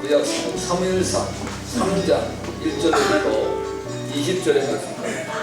구약 사무엘상 3장 1절부터 20절의 말씀입니다.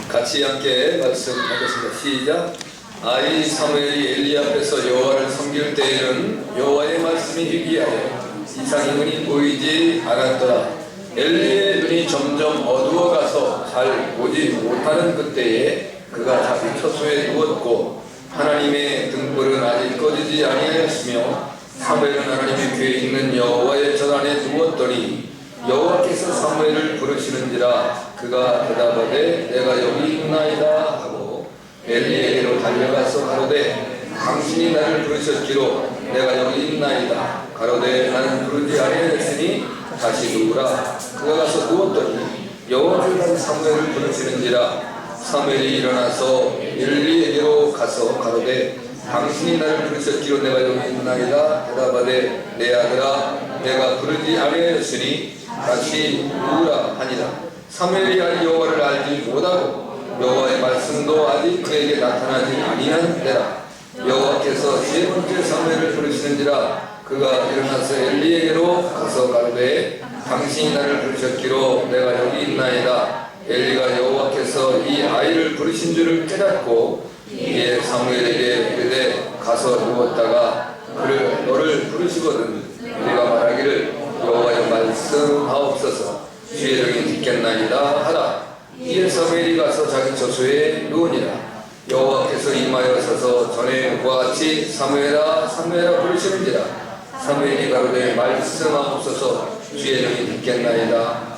같이 함께 말씀하겠습니다. 시작. 아이 사무엘이 엘리 앞에서 여호와를 섬길 때에는 여호와의 말씀이 희귀하여 이상의 눈이 보이지 않았더라. 엘리의 눈이 점점 어두워가서 잘 보지 못하는 그때에 그가 자기 처소에 누웠고 하나님의 등불은 아직 꺼지지 아니하였으며 사무엘은 하나님의 궤에 있는 여호와의 전 안에 누웠더니 여호와께서 사무엘을 부르시는지라 그가 대답하되 내가 여기 있나이다 하고 엘리에게로 달려가서 가로되 당신이 나를 부르셨기로 내가 여기 있나이다. 가로되 나는 부르지 아니하였으니 다시 누우라. 그가 가서 누웠더니 여호와께서 사무엘을 부르시는지라. 사무엘이 일어나서 엘리에게로 가서 가로되 당신이 나를 부르셨기로 내가 여기 있나이다. 대답하되 내 아들아 내가 부르지 아니하였으니 다시 누우라 하니라. 사무엘이 아직 여호와를 알지 못하고 여호와의 말씀도 아직 그에게 나타나지 아니한 때라. 여호와께서 세 번째 사무엘을 부르시는지라. 그가 일어나서 엘리에게로 가서 가로되 당신이 나를 부르셨기로 내가 여기 있나이다. 엘리가 여호와께서 이 아이를 부르신 줄을 깨닫고 이에 사무엘에게 이르되 가서 누웠다가 그를 너를 부르시거든 우리가 말하기를 여호와의 말씀하옵소서 주의 종이 듣겠나이다 하라. 이에 사무엘이 가서 자기 처소에 누우니라. 여호와께서 임하여 서서 전에 그와 같이 사무엘아 사무엘아 부르시는지라. 사무엘이 가로되 말씀하옵소서 주의 종이 듣겠나이다.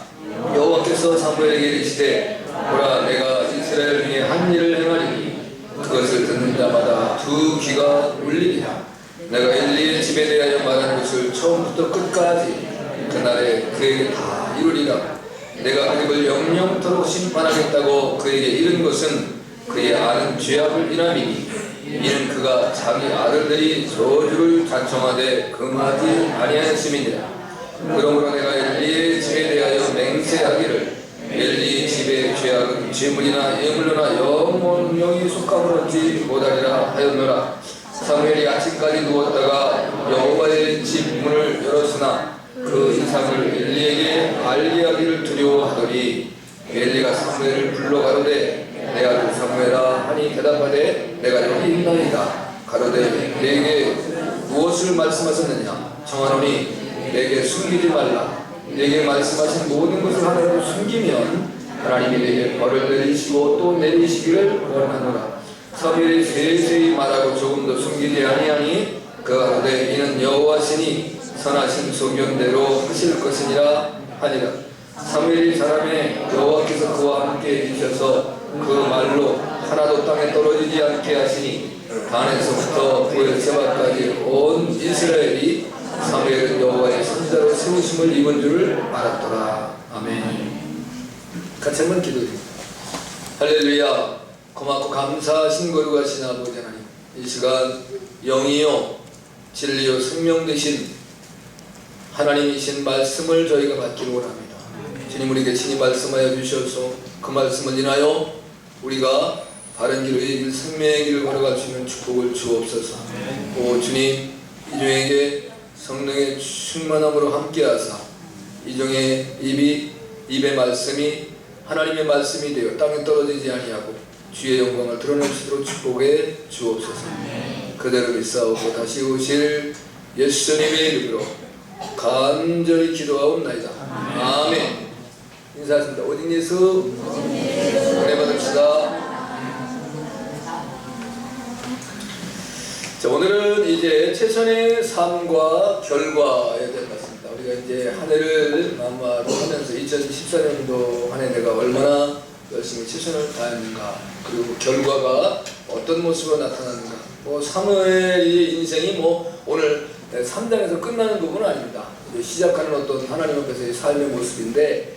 여호와께서 사무엘에게 이르시되 보라 내가 이스라엘 중에 한 일을 행하리니 그것을 듣는 자마다 두 귀가 울리리라. 내가 엘리의 집에 대하여 말한 것을 처음부터 끝까지 그날에 그에게 다 이루리라. 내가 그 집을 영영토록 심판하겠다고 그에게 이른 것은 그의 아는 죄악을 인함이니 이는 그가 자기 아들들이 저주를 찬송하되 금하지 아니하였음이니라. 그러므로 내가 엘리의 집에 대하여 맹세하기를 엘리 집의 죄악은 제물이나 예물로나 영원히 속함을 얻지 못하리라 하였노라. 사무엘이 아침까지 누웠다가 여호와의 집 문을 열었으나 그 이상을 엘리에게 알리하기를 두려워하더니 엘리가 사무엘을 불러 가로되 내 아들 사무엘아 하니 대답하되 내가 여기 있나이다. 가로되 내게 무엇을 말씀하셨느냐. 청하노니 내게 숨기지 말라. 내게 말씀하신 모든 것을 하나라도 숨기면 하나님이 내게 벌을 내리시고 또 내리시기를 원하노라. 사무엘이 세세히 말하고 조금 더 숨기지 아니하니 그가 가로되 이는 여호와시니 선하신 소견대로 하실 것이니라 하니라. 사무엘이 사람의 여호와께서 그와 함께 계셔서 그 말로 하나도 땅에 떨어지지 않게 하시니 단에서부터 부엘세바까지 온 이스라엘이 사무엘은 여호와의 선지자로 세우심을 입은 줄을 알았더라. 아멘. 같이 한번 기도드립니다. 할렐루야. 고맙고 감사하신 거룩하신 아버지 하나님, 이 시간 영이요 진리요 생명 되신 하나님이신 말씀을 저희가 받기를 원합니다. 주님 우리에게 친히 말씀하여 주셔서 그 말씀을 인하여 우리가 바른 길로 이 길 생명의 길을 걸어갈 수 있는 축복을 주옵소서. 오 주님 이종에게 성령의 충만함으로 함께하사 이종의 입의 말씀이 하나님의 말씀이 되어 땅에 떨어지지 아니하고 주의 영광을 드러낼 수 있도록 축복해 주옵소서. 그대로 믿사오고 다시 오실 예수님의 이름으로 간절히 기도하옵나이다. 아멘. 인사하십니다. 오직 예수 은혜 받읍시다. 자, 오늘은 이제 최선의 삶과 결과에 대한 말씀입니다. 우리가 이제 한 해를 마무리로 하면서 2014년도 한 해 내가 얼마나 열심히 최선을 다했는가, 그리고 결과가 어떤 모습으로 나타나는가. 사무엘의 인생이 오늘 3장에서 끝나는 부분은 아닙니다. 시작하는 어떤 하나님 앞에서의 삶의 모습인데,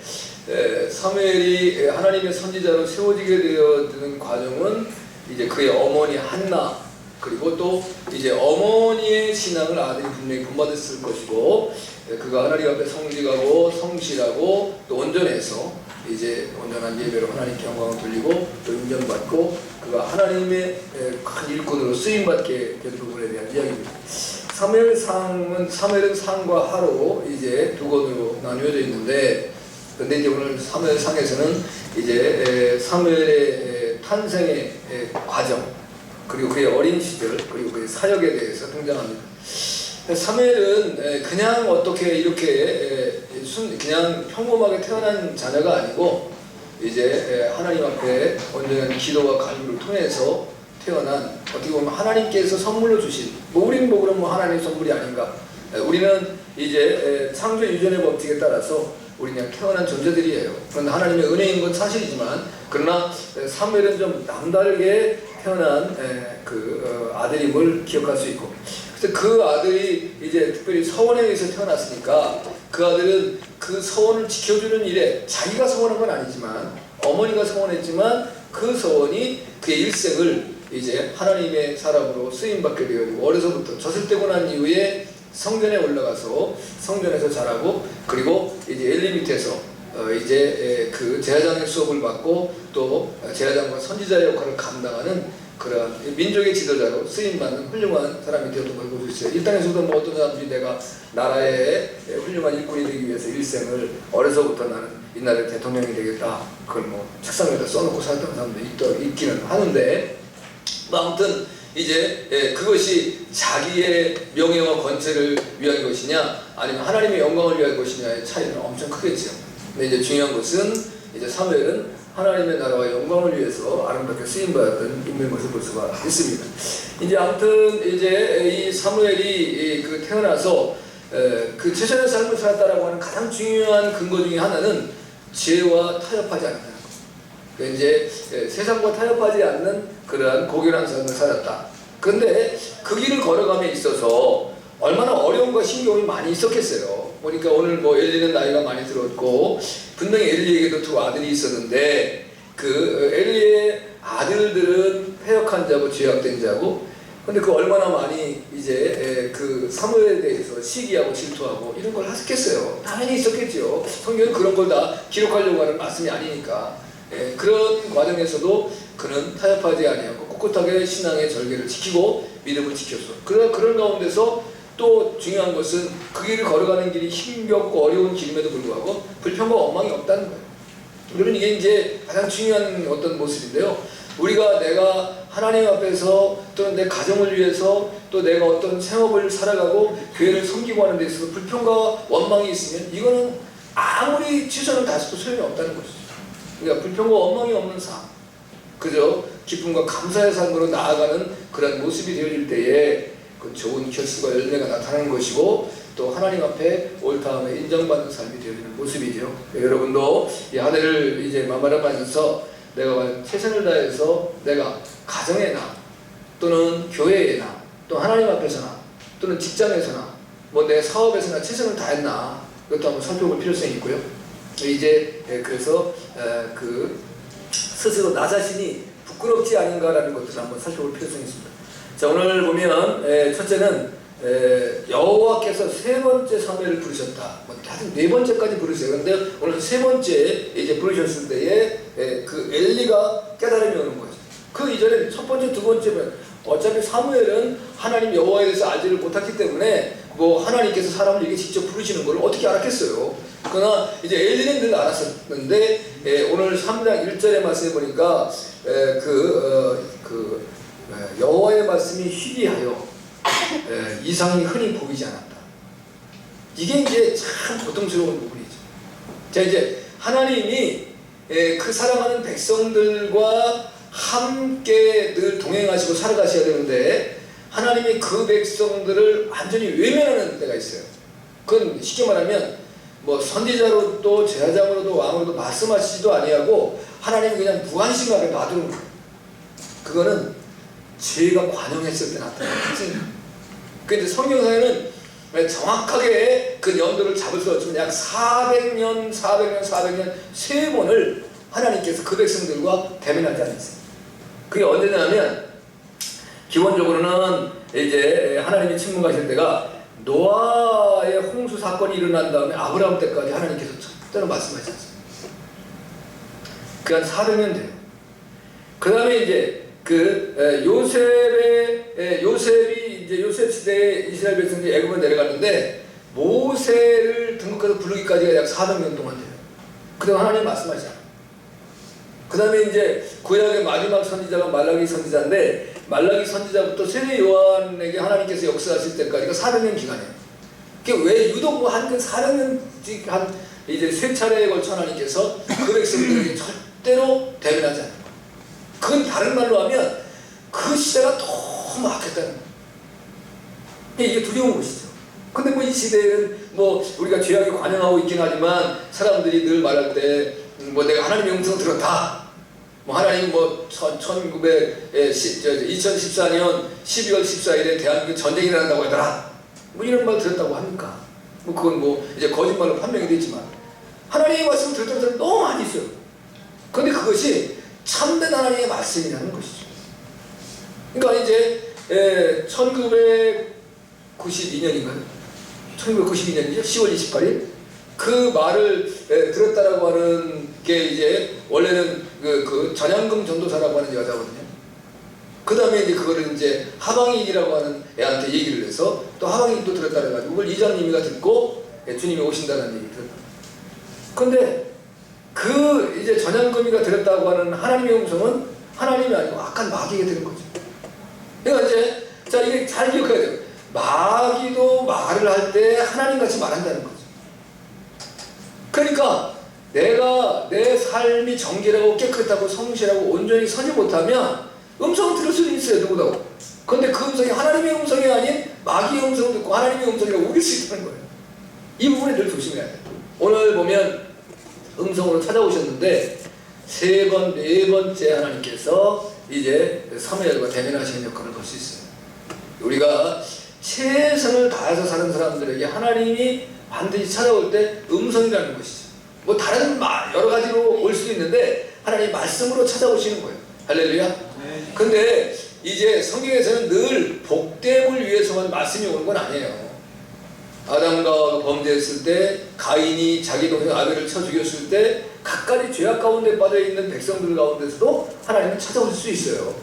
사무엘이 하나님의 선지자로 세워지게 되어지는 과정은 이제 그의 어머니 한나, 그리고 또 이제 어머니의 신앙을 아들이 분명히 본받았을 것이고, 그가 하나님 앞에 성직하고 성실하고 또 온전해서 이제 온전한 예배로 하나님께 영광을 돌리고 또 인정받고 그가 하나님의 큰 일꾼으로 쓰임받게 된 부분에 대한 이야기입니다. 사무엘은 상과 하로 이제 두 권으로 나뉘어져 있는데, 근데 이제 오늘 사무엘상에서는 이제 사무엘의 탄생의 과정, 그리고 그의 어린 시절, 그리고 그의 사역에 대해서 등장합니다. 사무엘은 그냥 어떻게 이렇게 그냥 평범하게 태어난 자녀가 아니고, 이제 하나님 앞에 온전한 기도와 간구를 통해서 태어난, 어떻게 보면 하나님께서 선물로 주신, 우리는 그럼 하나님의 선물이 아닌가. 우리는 이제 창조 유전의 법칙에 따라서 우리 그냥 태어난 존재들이에요. 그런데 하나님의 은혜인 건 사실이지만, 그러나 사무엘은 좀 남다르게 태어난 아들임을 기억할 수 있고, 그래서 그 아들이 이제 특별히 서원에 의해서 태어났으니까, 그 아들은 그 서원을 지켜주는 일에, 자기가 서원한 건 아니지만 어머니가 서원했지만 그 서원이 그의 일생을 이제 하나님의 사람으로 쓰임받게 되었고, 어려서부터 젖을 떼고 난 이후에 성전에 올라가서 성전에서 자라고, 그리고 이제 엘리 밑에서 이제 그 제사장의 수업을 받고, 또 제사장과 선지자의 역할을 감당하는 그런 민족의 지도자로 쓰임받는 훌륭한 사람이 되었던 걸 볼 수 있어요. 이 땅에서도 어떤 사람들이 내가 나라의 훌륭한 일꾼이 되기 위해서 일생을 어려서부터 나는 이 나라의 대통령이 되겠다, 그걸 책상 위에다 써놓고 살던 사람도 있기는 하는데, 아무튼 이제 그것이 자기의 명예와 권세를 위한 것이냐 아니면 하나님의 영광을 위한 것이냐의 차이는 엄청 크겠죠. 근데 이제 중요한 것은 이제 사무엘은 하나님의 나라와 영광을 위해서 아름답게 쓰임받은 인물인 것을 볼 수가 있습니다. 이제 아무튼 이제 이 사무엘이 태어나서 그 최선의 삶을 살았다라고 하는 가장 중요한 근거 중에 하나는 죄와 타협하지 않는다는 것. 그 이제 세상과 타협하지 않는 그러한 고결한 삶을 살았다. 그런데 그 길을 걸어감에 있어서 얼마나 어려움과 신경이 많이 있었겠어요. 그러니까 오늘 엘리는 나이가 많이 들었고, 분명히 엘리에게도 두 아들이 있었는데, 그 엘리의 아들들은 패역한 자고 죄악된 자고, 근데 그 얼마나 많이 이제 그 사무엘에 대해서 시기하고 질투하고 이런 걸 하셨겠어요. 당연히 있었겠죠. 성경은 그런 걸 다 기록하려고 하는 말씀이 아니니까. 그런 과정에서도 그는 타협하지 아니하고 꿋꿋하게 신앙의 절개를 지키고 믿음을 지켰어. 그런 가운데서 또 중요한 것은 그 길을 걸어가는 길이 힘겹고 어려운 길임에도 불구하고 불평과 원망이 없다는 거예요. 여러분, 이게 이제 가장 중요한 어떤 모습인데요. 내가 하나님 앞에서, 또는 내 가정을 위해서, 또 내가 어떤 생업을 살아가고 교회를 섬기고 하는 데 있어서 불평과 원망이 있으면 이거는 아무리 최선을 다해도 소용이 없다는 것이죠. 그러니까 불평과 원망이 없는 삶, 그저 기쁨과 감사의 삶으로 나아가는 그런 모습이 되어질 때에 그 좋은 결실과 열매가 나타나는 것이고, 또 하나님 앞에 옳다함에 인정받는 삶이 되어지는 모습이죠. 여러분도 이 한 해를 이제 마무리하면서 내가 최선을 다해서 내가 가정에나 또는 교회에나 또 하나님 앞에서나 또는 직장에서나 내 사업에서나 최선을 다했나, 이것도 한번 살펴볼 필요성이 있고요. 이제 그래서 스스로 나 자신이 부끄럽지 않은가라는 것들을 한번 살펴볼 필요성이 있습니다. 자, 오늘 보면 첫째는 여호와께서 세 번째 사무엘을 부르셨다. 하여튼 네 번째까지 부르세요. 그런데 오늘 세 번째 이제 부르셨을 때에 그 엘리가 깨달음이 오는 거죠. 그 이전에 첫 번째, 두 번째면 어차피 사무엘은 하나님 여호와에 대해서 알지를 못했기 때문에 하나님께서 사람을 이렇게 직접 부르시는 걸 어떻게 알았겠어요. 그러나 이제 엘리는 늘 알았었는데 오늘 3장 1절의 말씀에 보니까 여호와의 말씀이 희귀하여 이상이 흔히 보이지 않았다. 이게 이제 참 고통스러운 부분이죠. 자, 이제 하나님이 그 사랑하는 백성들과 함께 늘 동행하시고 살아가셔야 되는데, 하나님이 그 백성들을 완전히 외면하는 때가 있어요. 그건 쉽게 말하면 선지자로도 제사장으로도 왕으로도 말씀하시지도 아니하고 하나님이 그냥 무관심하게 놔두는 거예요. 그거는 죄가 관영했을 때 나타나는 거지. 근데 성경상에는 정확하게 그 연도를 잡을 수 없지만 약 400년 세 번을 하나님께서 그 백성들과 대면하지 않았어요. 그게 언제냐면, 기본적으로는 이제 하나님이 침묵하실 때가 노아의 홍수 사건이 일어난 다음에 아브라함 때까지 하나님께서 첫째로 말씀하셨어요. 그한 400년 돼요. 그 다음에 이제 요셉이 이제 요셉 시대에 이스라엘 백성들이 애굽에 내려갔는데 모세를 등극해서 부르기까지가 약 400년 동안 돼요. 그다음 하나님 말씀하시죠. 그 다음에 이제 구약의 마지막 선지자가 말라기 선지자인데 말라기 선지자부터 세례 요한에게 하나님께서 역사하실 때까지가 400년 기간이에요. 그게 왜 유독 뭐 한 400년씩 한 이제 세 차례에 걸쳐 하나님께서 그 백성들에게 절대로 대면하지 않아요. 그건 다른 말로 하면 그 시대가 너무 악했다는 거예요. 이게 두려운 것이죠. 근데 뭐 이 시대에는 뭐 우리가 죄악에 관영하고 있긴 하지만 사람들이 늘 말할 때 뭐 내가 하나님의 음성 들었다. 뭐 하나님 뭐 2014년 12월 14일에 대한민국 전쟁이 일어난다고 하더라. 뭐 이런 말 들었다고 합니까? 뭐 그건 뭐 이제 거짓말로 판명이 됐지만 하나님의 말씀을 들었다는 사람이 너무 많이 있어요. 근데 그것이 참된 하나님의 말씀이라는 것이죠. 그러니까 이제 1992년인가요? 1992년이죠. 10월 28일 그 말을 들었다라고 하는 게 이제 원래는 그 전향금 전도사라고 하는 여자거든요. 그 다음에 이제 그거를 이제 하방익이라고 하는 애한테 얘기를 해서 또 하방익도 들었다 그래가지고 그걸 이장님이가 듣고 주님이 오신다는 얘기를 들었다. 근데 그 이제 전향금이가 들었다고 하는 하나님의 음성은 하나님이 아니고 악한 마귀가 들은 거죠. 그러니까 이제 자 이게 잘 기억해야 돼요. 마귀도 말을 할 때 하나님같이 말한다는 거죠. 그러니까 내가 내 삶이 정결하고 깨끗하고 성실하고 온전히 서지 못하면 음성을 들을 수도 있어요. 누구도. 그런데 그 음성이 하나님의 음성이 아닌 마귀의 음성을 듣고 하나님의 음성이라고 우길 수 있다는 거예요. 이 부분에 늘 조심해야 돼요. 오늘 보면 음성으로 찾아오셨는데 3번, 4번째 하나님께서 이제 사무엘과 대면하시는 역할을 볼 수 있어요. 우리가 최선을 다해서 사는 사람들에게 하나님이 반드시 찾아올 때 음성이라는 것이죠. 뭐 다른 여러 가지로 올 수도 있는데 하나님 말씀으로 찾아오시는 거예요. 할렐루야. 근데 이제 성경에서는 늘 복됨을 위해서만 말씀이 오는 건 아니에요. 아담과 범죄했을 때 가인이 자기 동생 아벨을 쳐 죽였을 때 각가지 죄악 가운데 빠져있는 백성들 가운데서도 하나님은 찾아오실 수 있어요.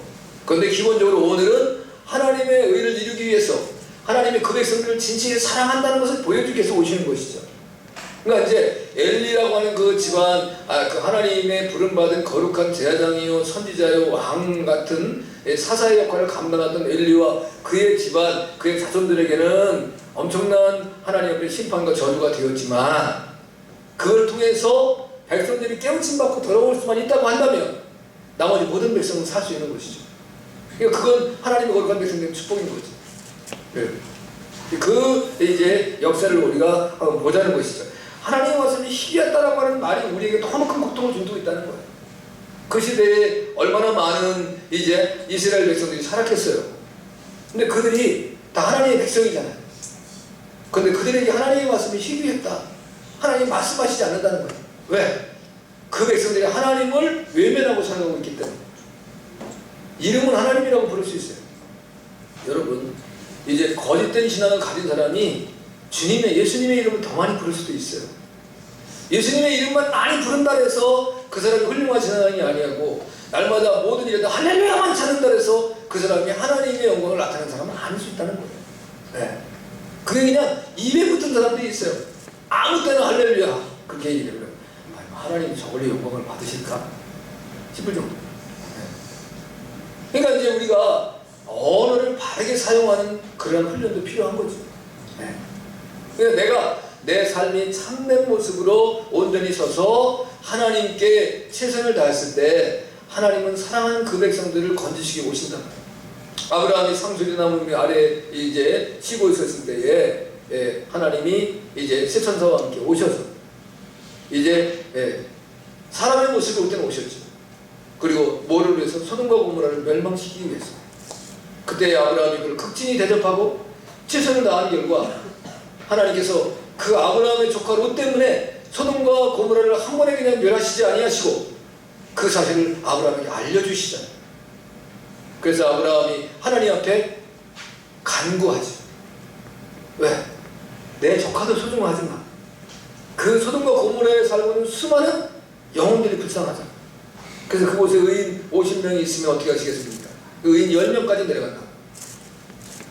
그런데 기본적으로 오늘은 하나님의 의를 이루기 위해서 하나님의 그 백성들을 진실히 사랑한다는 것을 보여주기 위해서 오시는 것이죠. 그러니까 이제 엘리라고 하는 그 집안, 그 하나님의 부름받은 거룩한 제사장이요 선지자요 왕 같은 사사의 역할을 감당하던 엘리와 그의 집안, 그의 자손들에게는 엄청난 하나님 앞에 심판과 저주가 되었지만 그걸 통해서 백성들이 깨우침 받고 돌아올 수만 있다고 한다면 나머지 모든 백성은 살 수 있는 것이죠. 그러니까 그건 하나님의 거룩한 백성들의 축복인 거죠. 그 이제 역사를 우리가 보자는 것이죠. 하나님의 말씀이 희귀하다라고 하는 말이 우리에게 너무 큰 고통을 준고 있다는 거예요. 그 시대에 얼마나 많은 이제 이스라엘 백성들이 살았겠어요. 근데 그들이 다 하나님의 백성이잖아요. 근데 그들에게 하나님의 말씀이 희귀했다. 하나님 말씀하시지 않는다는 거예요. 왜? 그 백성들이 하나님을 외면하고 살아가고 있기 때문에. 이름은 하나님이라고 부를 수 있어요. 여러분, 이제 거짓된 신앙을 가진 사람이 예수님의 이름을 더 많이 부를 수도 있어요. 예수님의 이름만 많이 부른다 해서 그 사람이 훌륭한 신앙이 아니고 날마다 모든 일에도 할렐루야만 찾는다 해서 그 사람이 하나님의 영광을 나타내는 사람은 아닐 수 있다는 거예요. 네. 그게 그냥 입에 붙은 사람들이 있어요. 아무 때나 할렐루야 그렇게 얘기를 해요. 하나님이 저걸로 영광을 받으실까 싶을 정도. 네. 그러니까 이제 우리가 언어를 바르게 사용하는 그런 훈련도 필요한 거죠. 네. 그러니까 내가 내 삶이 참된 모습으로 온전히 서서 하나님께 최선을 다했을 때 하나님은 사랑하는 그 백성들을 건지시게 오신다. 아브라함이 상수리나무 아래 이제 쉬고 있었을 때에 하나님이 이제 세천사와 함께 오셔서 이제 사람의 모습이 올 때는 오셨죠. 그리고 뭐를 위해서? 소돔과 고모라를 멸망시키기 위해서. 그때 아브라함이 그걸 극진히 대접하고 최선을 다한 결과 하나님께서 그 아브라함의 조카 롯 때문에 소돔과 고모라를 한 번에 그냥 멸하시지 아니하시고 그 사실을 아브라함에게 알려주시잖아요. 그래서 아브라함이 하나님 앞에 간구하죠. 왜? 내 조카도 소중하지 마. 그 소돔과 고모라에 살고 있는 수많은 영혼들이 불쌍하잖아. 그래서 그곳에 의인 50명이 있으면 어떻게 하시겠습니까? 그 의인 10명까지 내려간다.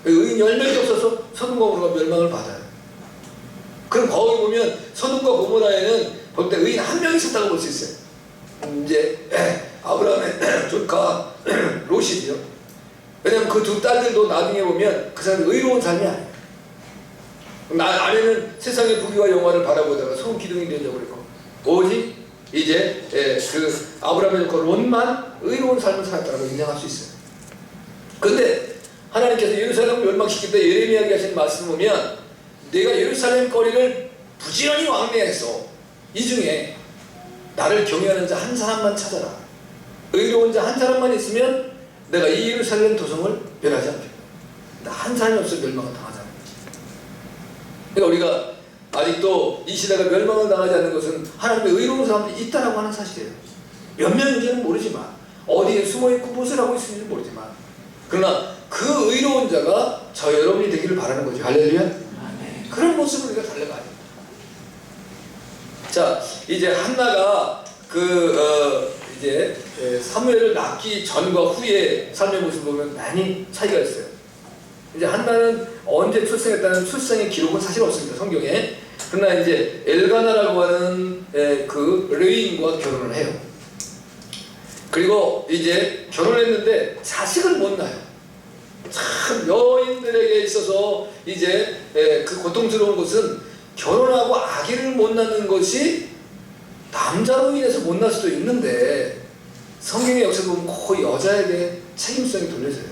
의인 10명이 없어서 소돔과 고모라가 멸망을 받아요. 그럼 거기 보면 소돔과 고모라에는 볼 때 의인 한 명이 있었다고 볼 수 있어요. 이제 아브라함의 조카 롯이죠. 왜냐면 그 두 딸들도 나중에 보면 그 사람이 의로운 삶이 아니에요. 아내는 세상의 부귀와 영화를 바라보다가 소금 기둥이 되려고 그랬고, 오직 이제 그 아브라함의 조카 롯만 의로운 삶을 살았다고 인정할 수 있어요. 그런데 하나님께서 예루살렘을 멸망시킬 때 예레미야에게 하신 말씀을 보면, 내가 예루살렘 거리를 부지런히 왕래해서 이 중에 나를 경외하는 자 한 사람만 찾아라. 의로운 자 한 사람만 있으면 내가 이 예루살렘 도성을 멸하지 않겠다. 한 사람이 없어 멸망을 당하지 않는다. 그러니까 우리가 아직도 이 시대가 멸망을 당하지 않는 것은 하나님의 의로운 사람들이 있다라고 하는 사실이에요. 몇 명인지는 모르지만, 어디에 숨어있고 무엇을 하고 있는지 모르지만, 그러나 그 의로운 자가 저 여러분이 되기를 바라는 거죠. 할렐루야. 아멘. 그런 모습을 우리가 달려가야 됩니다. 자, 이제 한나가 이제 사무엘을 낳기 전과 후의 삶의 모습을 보면 많이 차이가 있어요. 이제 한나는 언제 출생했다는 출생의 기록은 사실 없습니다, 성경에. 그러나 이제 엘가나라고 하는 그 레위인과 결혼을 해요. 그리고 이제 결혼했는데 자식을 못 낳아요. 참 여인들에게 있어서 이제 그 고통스러운 것은 결혼하고 아기를 못 낳는 것이 남자로 인해서 못 낳을 수도 있는데, 성경의 역사도 보면 거의 여자에게 책임성이 돌려져요.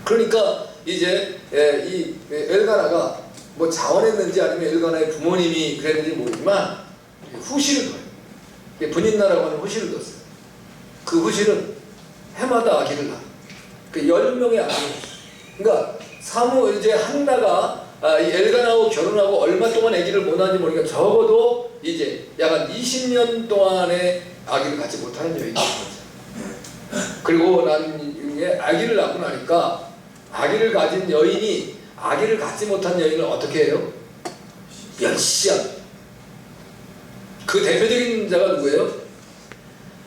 그러니까 이제 이 엘가나가 뭐 자원했는지 아니면 엘가나의 부모님이 그랬는지 모르지만 후시를 둬요. 분인나라고 하는 후시를 뒀어요. 그 후시는 해마다 아기를 낳아요. 그 10명의 아기를. 그러니까 이제 한나가 이 엘가나하고 결혼하고 얼마 동안 아기를 못 낳는지 모르니까 적어도 이제 약 20년 동안의 아기를 갖지 못하는 여인이 있었어요. 그리고 나중에 아기를 낳고 나니까 아기를 가진 여인이 아기를 갖지 못한 여인을 어떻게 해요? 멸시한. 그 대표적인 자가 누구예요?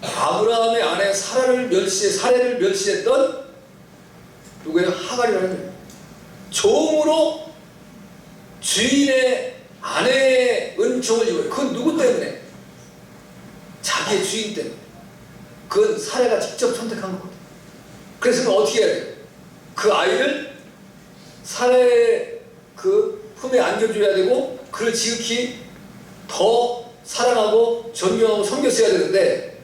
아브라함의 아내 사례를 멸시했던 누구예요? 하갈이라는 거예요. 종으로 주인의 아내의 은총을 입어요. 그건 누구 때문에? 자기의 주인 때문에. 그건 사례가 직접 선택한 거거든요. 그래서 어떻게 해야 돼요? 그 아이를 사례의 그 품에 안겨줘야 되고, 그를 지극히 더 사랑하고 존경하고 섬겼어야 되는데,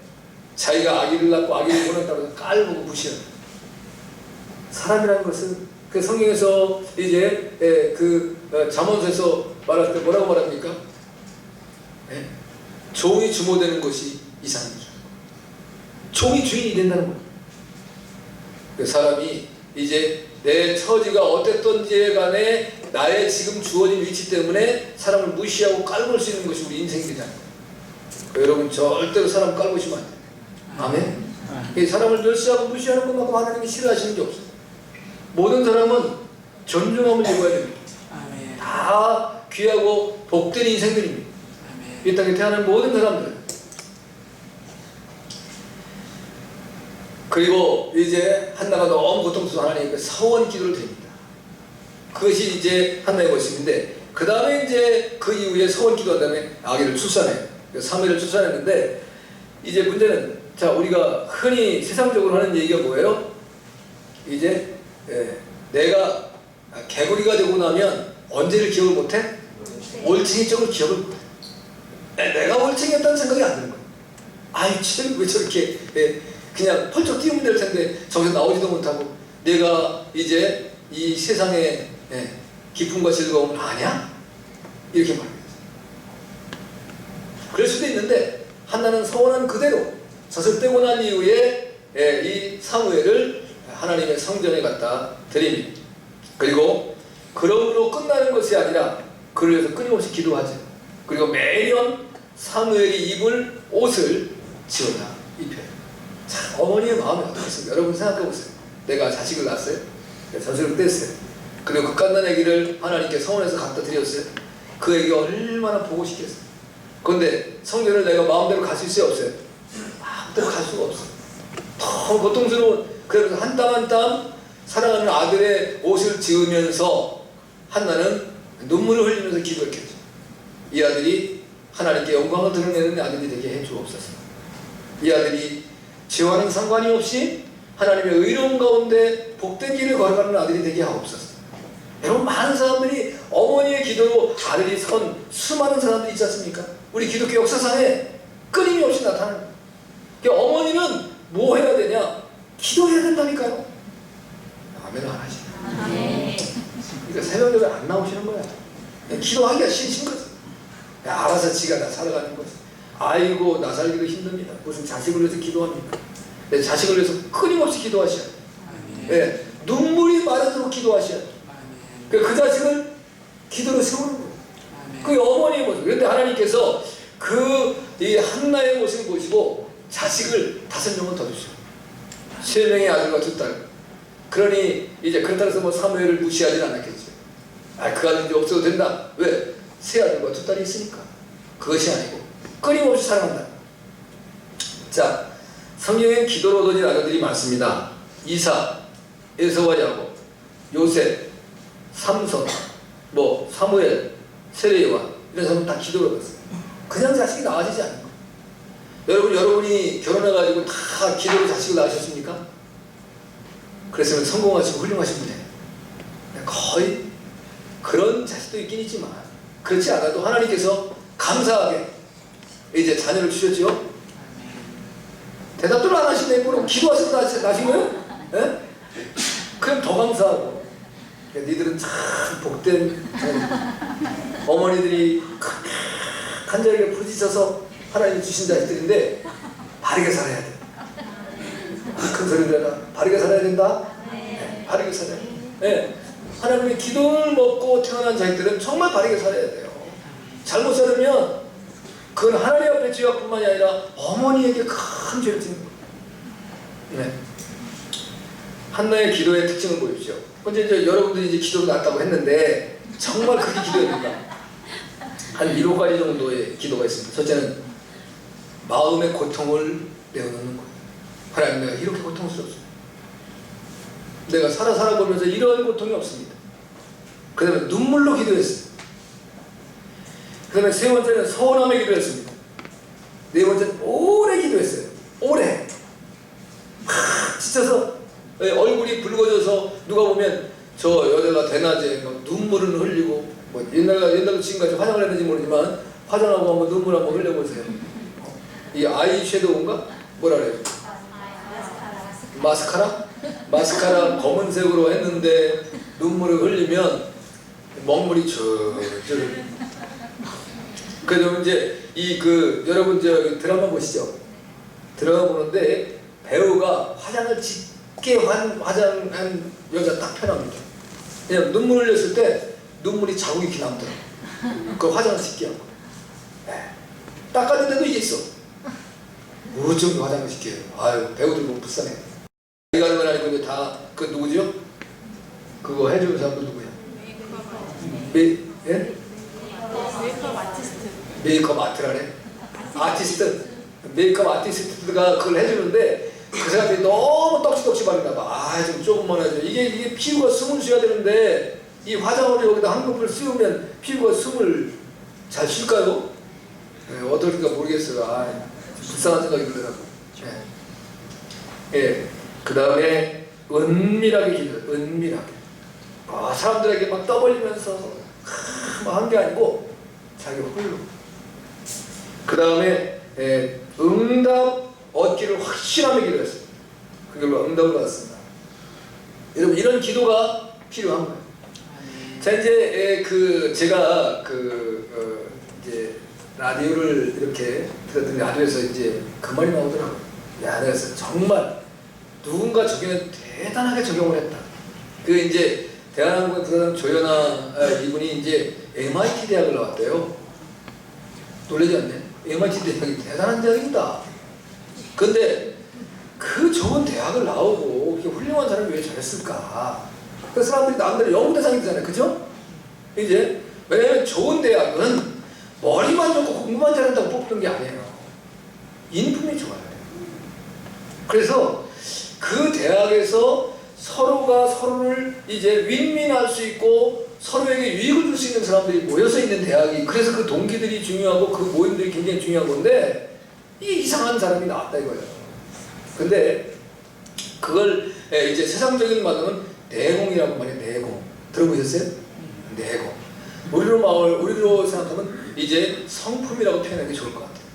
자기가 아기를 낳고 아기를 보냈다고 해서 깔보고 무시해요. 사람이라는 것은 그 성경에서 이제 잠언서에서 말할 때 뭐라고 말합니까? 종이 주모되는 것이 이상이죠. 종이 주인이 된다는 거예요. 그 사람이 이제 내 처지가 어땠던지에 간에 나의 지금 주어진 위치 때문에 사람을 무시하고 깔볼 수 있는 것이 우리 인생이 되지 않아요. 여러분 절대로 사람 깔보시면 안 돼요. 아멘. 사람을 멸시하고 무시하는 것만큼 하나님이 싫어하시는 게 없어요. 모든 사람은 존중함을 입어야 됩니다. 아멘. 다 귀하고 복된 인생들입니다. 아멘. 이 땅에 태어난 모든 사람들. 그리고 이제 한나가 너무 고통스러워 하나님께 서원 기도를 드립니다. 그것이 이제 한나의 모습인데, 그 다음에 이제 그 이후에 서원 기도한 다음에 아기를 출산해요. 사무엘을 출산했는데, 이제 문제는, 자, 우리가 흔히 세상적으로 하는 얘기가 뭐예요? 이제 내가 개구리가 되고 나면 언제를 기억을 못해? 올챙이 쪽을 기억을 못해. 내가 올챙이였다는 생각이 안 드는 거예요. 아이, 쟤는 왜 저렇게 그냥 펄쩍 뛰면 될 텐데 저기서 나오지도 못하고, 내가 이제 이 세상의 기쁨과 즐거움을 아냐? 이렇게 말합니다. 그럴 수도 있는데, 한나는 서원한 그대로 젖을 떼고 난 이후에 이 사무엘을 하나님의 성전에 갖다 드립니다. 그리고 그러므로 끝나는 것이 아니라 그를 위해서 끊임없이 기도하죠. 그리고 매년 사무엘이 입을 옷을 지어다 입혀요. 자, 어머니의 마음이 어떻겠습니까? 여러분 생각해 보세요. 내가 자식을 낳았어요. 젖을 뗐어요. 그리고 그 갓난 아기를 하나님께 성원해서 갖다 드렸어요. 그 아기가 얼마나 보고 싶겠어요. 그런데 성전을 내가 마음대로 갈 수 있어요, 없어요? 마음대로 갈 수가 없어요. 너무 고통스러운. 그래서 한 땀 한 땀 사랑하는 아들의 옷을 지으면서 한나는 눈물을 흘리면서 기도했겠죠. 이 아들이 하나님께 영광을 드러내는 아들이 되게 해주옵소서. 이 아들이 죄와는 상관이 없이 하나님의 의로운 가운데 복된 길을 걸어가는 아들이 되게 하옵소서. 여러분, 많은 사람들이 어머니의 기도로 아들이 선 수많은 사람들이 있지 않습니까? 우리 기독교 역사상에 끊임없이 나타나는 거예요. 그러니까 어머니는 뭐 해야 되냐? 기도해야 된다니까요. 아멘을 안 하시네. 그러니까 새벽에 왜 안 나오시는 거야? 기도하기가 싫으신 거지. 알아서 지가 다 살아가는 거지. 아이고, 나 살기도 힘듭니다. 무슨 자식을 위해서 기도합니까? 내 자식을 위해서 끊임없이 기도하셔야 돼. 네, 눈물이 마르도록 기도하셔야 돼. 그 자식을 기도로 세우는 거예요. 그 어머니의 모습. 그런데 하나님께서 이 한나의 모습을 보시고 자식을 5명을 더 주셔요. 3명의 아들과 2딸. 그러니 이제 그렇다고 해서 뭐 사무엘을 무시하진 않았겠죠. 그 아들이 이제 없어도 된다. 왜? 3아들과 2딸이 있으니까. 그것이 아니고 끊임없이 사랑한다. 자, 성경엔 기도로 얻어진 아들들이 많습니다. 이삭, 에서와 야곱, 요셉, 삼손, 사무엘, 세례요한, 이런 사람은 다 기도를 받았어요. 그냥 자식이 나아지지 않는 거예요. 여러분이 결혼해가지고 다 기도로 자식을 낳으셨습니까? 그랬으면 성공하시고 훌륭하신 분이에요. 거의 그런 자식도 있긴 있지만 그렇지 않아도 하나님께서 감사하게 이제 자녀를 주셨죠. 대답도 안 하시네. 그럼 기도하셔서 나신 거예요? 네? 그럼 더 감사하고. 니들은 참 복된 어머니들이 간절하게 부딪혀서 하나님 주신 자식들인데 바르게 살아야 돼. 큰 소리를 해라. 바르게 살아야 된다? 네, 바르게 살아야 돼. 네. 하나님의 기도를 먹고 태어난 자식들은 정말 바르게 살아야 돼요. 잘못 살으면 그건 하나님 앞에 죄악뿐만이 아니라 어머니에게 큰 죄를 짓는 거예요. 네. 한나의 기도의 특징을 보십시오. 먼저 이제 여러분들이 이제 기도를 났다고 했는데 정말 그게 기도입니까? 한 7가지 정도의 기도가 있습니다. 첫째는 마음의 고통을 내어놓는 거예요. 하나님, 내가 이렇게 고통스럽습니다. 내가 살아보면서 이런 고통이 없습니다. 그 다음에 눈물로 기도했어요. 그 다음에 3번째는 서운함에 기도했습니다. 4번째는 오래 기도했어요. 오래 지쳐서 얼굴이 붉어져서 누가 보면 저 여자가 대낮에 눈물을 흘리고 옛날로 지금까지 화장을 했는지 모르지만 화장하고 한번 눈물 한번 흘려보세요. 이 아이 섀도우인가? 뭐라 그래요? 마스카라 검은색으로 했는데 눈물을 흘리면 먹물이 줄줄. 그래서 이제 여러분 드라마 보시죠? 드라마 보는데 배우가 화장을 짙게 화장한 여자 딱 편합니다. 그냥 눈물 흘렸을 때 눈물이 자국이 이렇게 남더라고. 그 화장을 짙게 하고. 닦았는데도 이게 있어. 무슨 화장을 짙게 해요. 아유, 배우들 보면 불쌍해. 이거 하는 건 아니고 이제 다 누구죠? 그거 해주는 사람도 누구야? 메이크업 아티스트. 메이크업 아트라래? 아티스트. 메이크업 아티스트가 그걸 해주는데 그 사람들이 너무 떡지떡지 바른다 봐. 좀 조금만 하죠. 이게 피부가 숨을 쉬어야 되는데 이 화장을 여기다 한 kop을 씌우면 피부가 숨을 잘 쉴까요? 네, 어떨까 모르겠어요. 불쌍한 생각이 들더라고. 그 다음에 은밀하게 기도. 은밀하게. 사람들에게 막 떠벌리면서 한 게 아니고 자기 홀로. 그 다음에 응답 얻기를 확실하게 기도했어요. 그걸로 응답을 받았습니다. 여러분, 이런 기도가 필요한 거예요. 자, 이제 제가 이제 라디오를 이렇게 들었더니 라디오에서 이제 그 말이 나오더라고요. 야, 그래서 정말 누군가 저게 대단하게 적용을 했다. 이제 대한항공 그 사람 조연아 이분이 이제 MIT 대학을 나왔대요. 놀라지 않네? MIT 대학이 대단한 대학입니다. 근데 그 좋은 대학을 나오고 그렇게 훌륭한 사람이 왜 저랬을까? 그 사람들이 남들의 연구대상이잖아요. 그죠? 이제 왜냐면 좋은 대학은 머리만 좋고 공부만 잘한다고 뽑는 게 아니에요. 인품이 좋아야 돼요. 그래서 그 대학에서 서로가 서로를 이제 윈윈할 수 있고 서로에게 유익을 줄 수 있는 사람들이 모여서 있는 대학이, 그래서 그 동기들이 중요하고 그 모임들이 굉장히 중요한 건데 이 이상한 사람이 나왔다 이거예요. 근데 그걸 이제 세상적인 말로는 내공이라고 말해요. 내공. 들어보셨어요? 내공. 우리로 생각하면 이제 성품이라고 표현하기 좋을 것 같아요.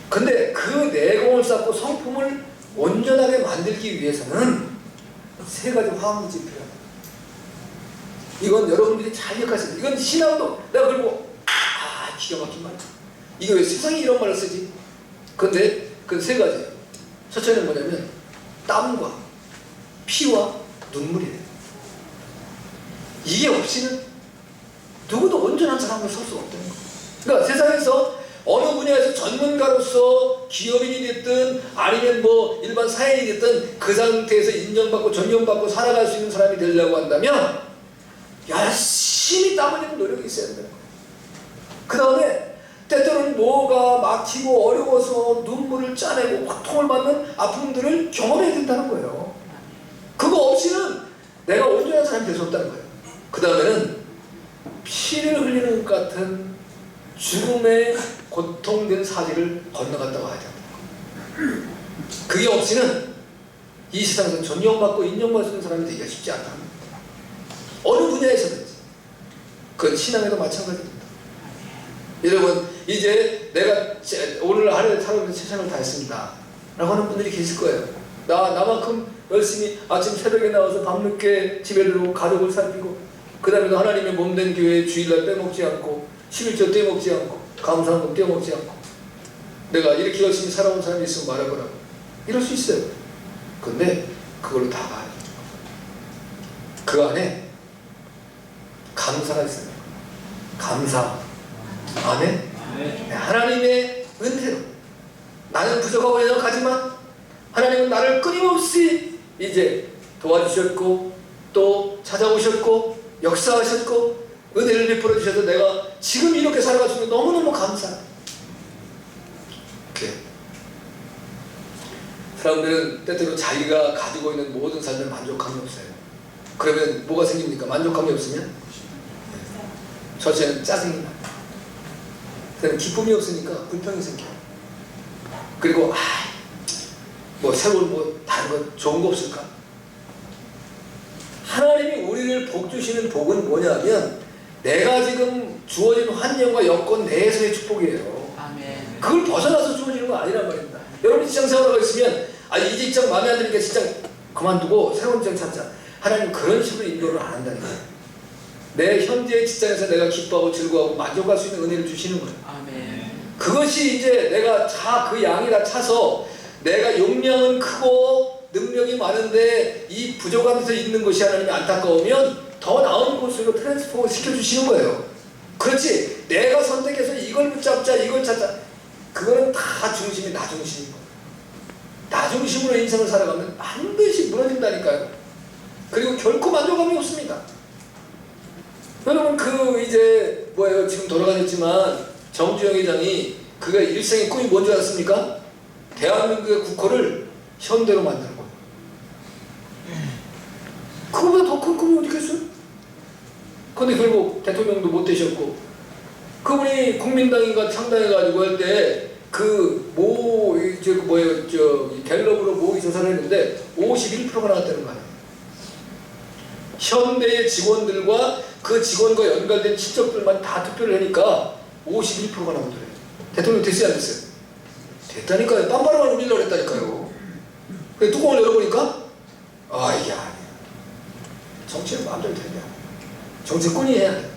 근데 그 내공을 쌓고 성품을 온전하게 만들기 위해서는 세 가지 화학물질이 필요합니다. 이건 여러분들이 잘 기억하세요. 이건 신앙도 내가 그리고 기가 막힌 말이야. 이게 왜 세상이 이런 말을 쓰지? 근데 그 세 가지예요. 첫째는 뭐냐면 땀과 피와 눈물이래요. 이게 없이는 누구도 온전한 사람으로 설 수가 없다는 거예요. 그러니까 세상에서 어느 분야에서 전문가로서 기업인이 됐든 아니면 뭐 일반 사회인이 됐든 그 상태에서 인정받고 존경받고 살아갈 수 있는 사람이 되려고 한다면 열심히 땀 흘리는 노력이 있어야 된다는 거예요. 그 다음에 때때로는 뭐가 막히고 어려워서 눈물을 짜내고 고통을 받는 아픔들을 경험해야 된다는 거예요. 그거 없이는 내가 온전한 사람이 될 수 없다는 거예요. 그 다음에는 피를 흘리는 것 같은 죽음의 고통된 사지를 건너갔다 와야 된다. 그게 없이는 이 세상에서 존경받고 인정받을 수 있는 사람이 되기가 쉽지 않다. 어느 분야에서든지. 그건 신앙에도 마찬가지입니다. 여러분, 이제 내가 오늘 하루에 살아오면서 최선을 다했습니다 라고 하는 분들이 계실 거예요. 나만큼 열심히 아침 새벽에 나와서 밤늦게 집에 들어오고 가족을 살피고 그 다음에 하나님의 몸된 교회에 주일날 빼먹지 않고 11조 떼먹지 않고 감사한금 떼먹지 않고 내가 이렇게 열심히 살아온 사람이 있으면 말해보라고 이럴 수 있어요. 근데 그걸로 다 가요. 그 안에 감사가 있어요. 감사 안에 하나님의 은혜로 나는 부족하고 연약하지만 하나님은 나를 끊임없이 이제 도와주셨고 또 찾아오셨고 역사하셨고 은혜를 베풀어 주셔서 내가 지금 이렇게 살아갈 수 있는 너무너무 감사해요. 이렇게 사람들은 때때로 자기가 가지고 있는 모든 삶에 만족감이 없어요. 그러면 뭐가 생깁니까? 만족감이 없으면 첫째는 짜증이 나요. 그다음에 기쁨이 없으니까 불평이 생겨요. 그리고 뭐 새로운 뭐 다른 거 좋은 거 없을까? 하나님이 우리를 복 주시는 복은 뭐냐면 내가 지금 주어진 환경과 여건 내에서의 축복이에요. 아멘. 그걸 벗어나서 주어지는 거 아니란 말입니다. 여러분이 직장 생활하고 있으면 이 직장 마음에 안 드니까 직장 그만두고 새로운 직장 찾자. 하나님 그런 식으로 인도를 안 한다니까요. 내 현재의 직장에서 내가 기뻐하고 즐거워하고 만족할 수 있는 은혜를 주시는 거예요. 아멘. 그것이 이제 내가 그 양이 다 차서 내가 용량은 크고 능력이 많은데 이 부족함에서 있는 것이 하나님이 안타까우면 더 나은 곳으로 트랜스포 시켜주시는 거예요. 그렇지 내가 선택해서 이걸 붙잡자 이걸 찾자 그거는 다 중심이 나 중심인 거예요. 나 중심으로 인생을 살아가면 반드시 무너진다니까요. 그리고 결코 만족감이 없습니다. 여러분 이제 뭐예요? 지금 돌아가셨지만 정주영 회장이 그가 일생의 꿈이 뭔지 아십니까? 대한민국의 국호를 현대로 만드는 거예요. 그거보다 더 큰 꿈이 어디 있겠어요? 근데 결국 대통령도 못 되셨고 그분이 국민당인가 창당해가지고 할 때 갤럽으로 모의 조사를 했는데 51%가 나왔다는 거 아니에요. 현대의 직원들과 그 직원과 연관된 친척들만 다 투표를 하니까 51%가 나오더래요. 대통령 됐어요 안 됐어요? 됐다니까요. 빰바람을 울리려고 했다니까요. 그래서 뚜껑을 열어보니까 이게 아니야. 정치는 마음대로 되냐. 정치꾼이 해야 돼.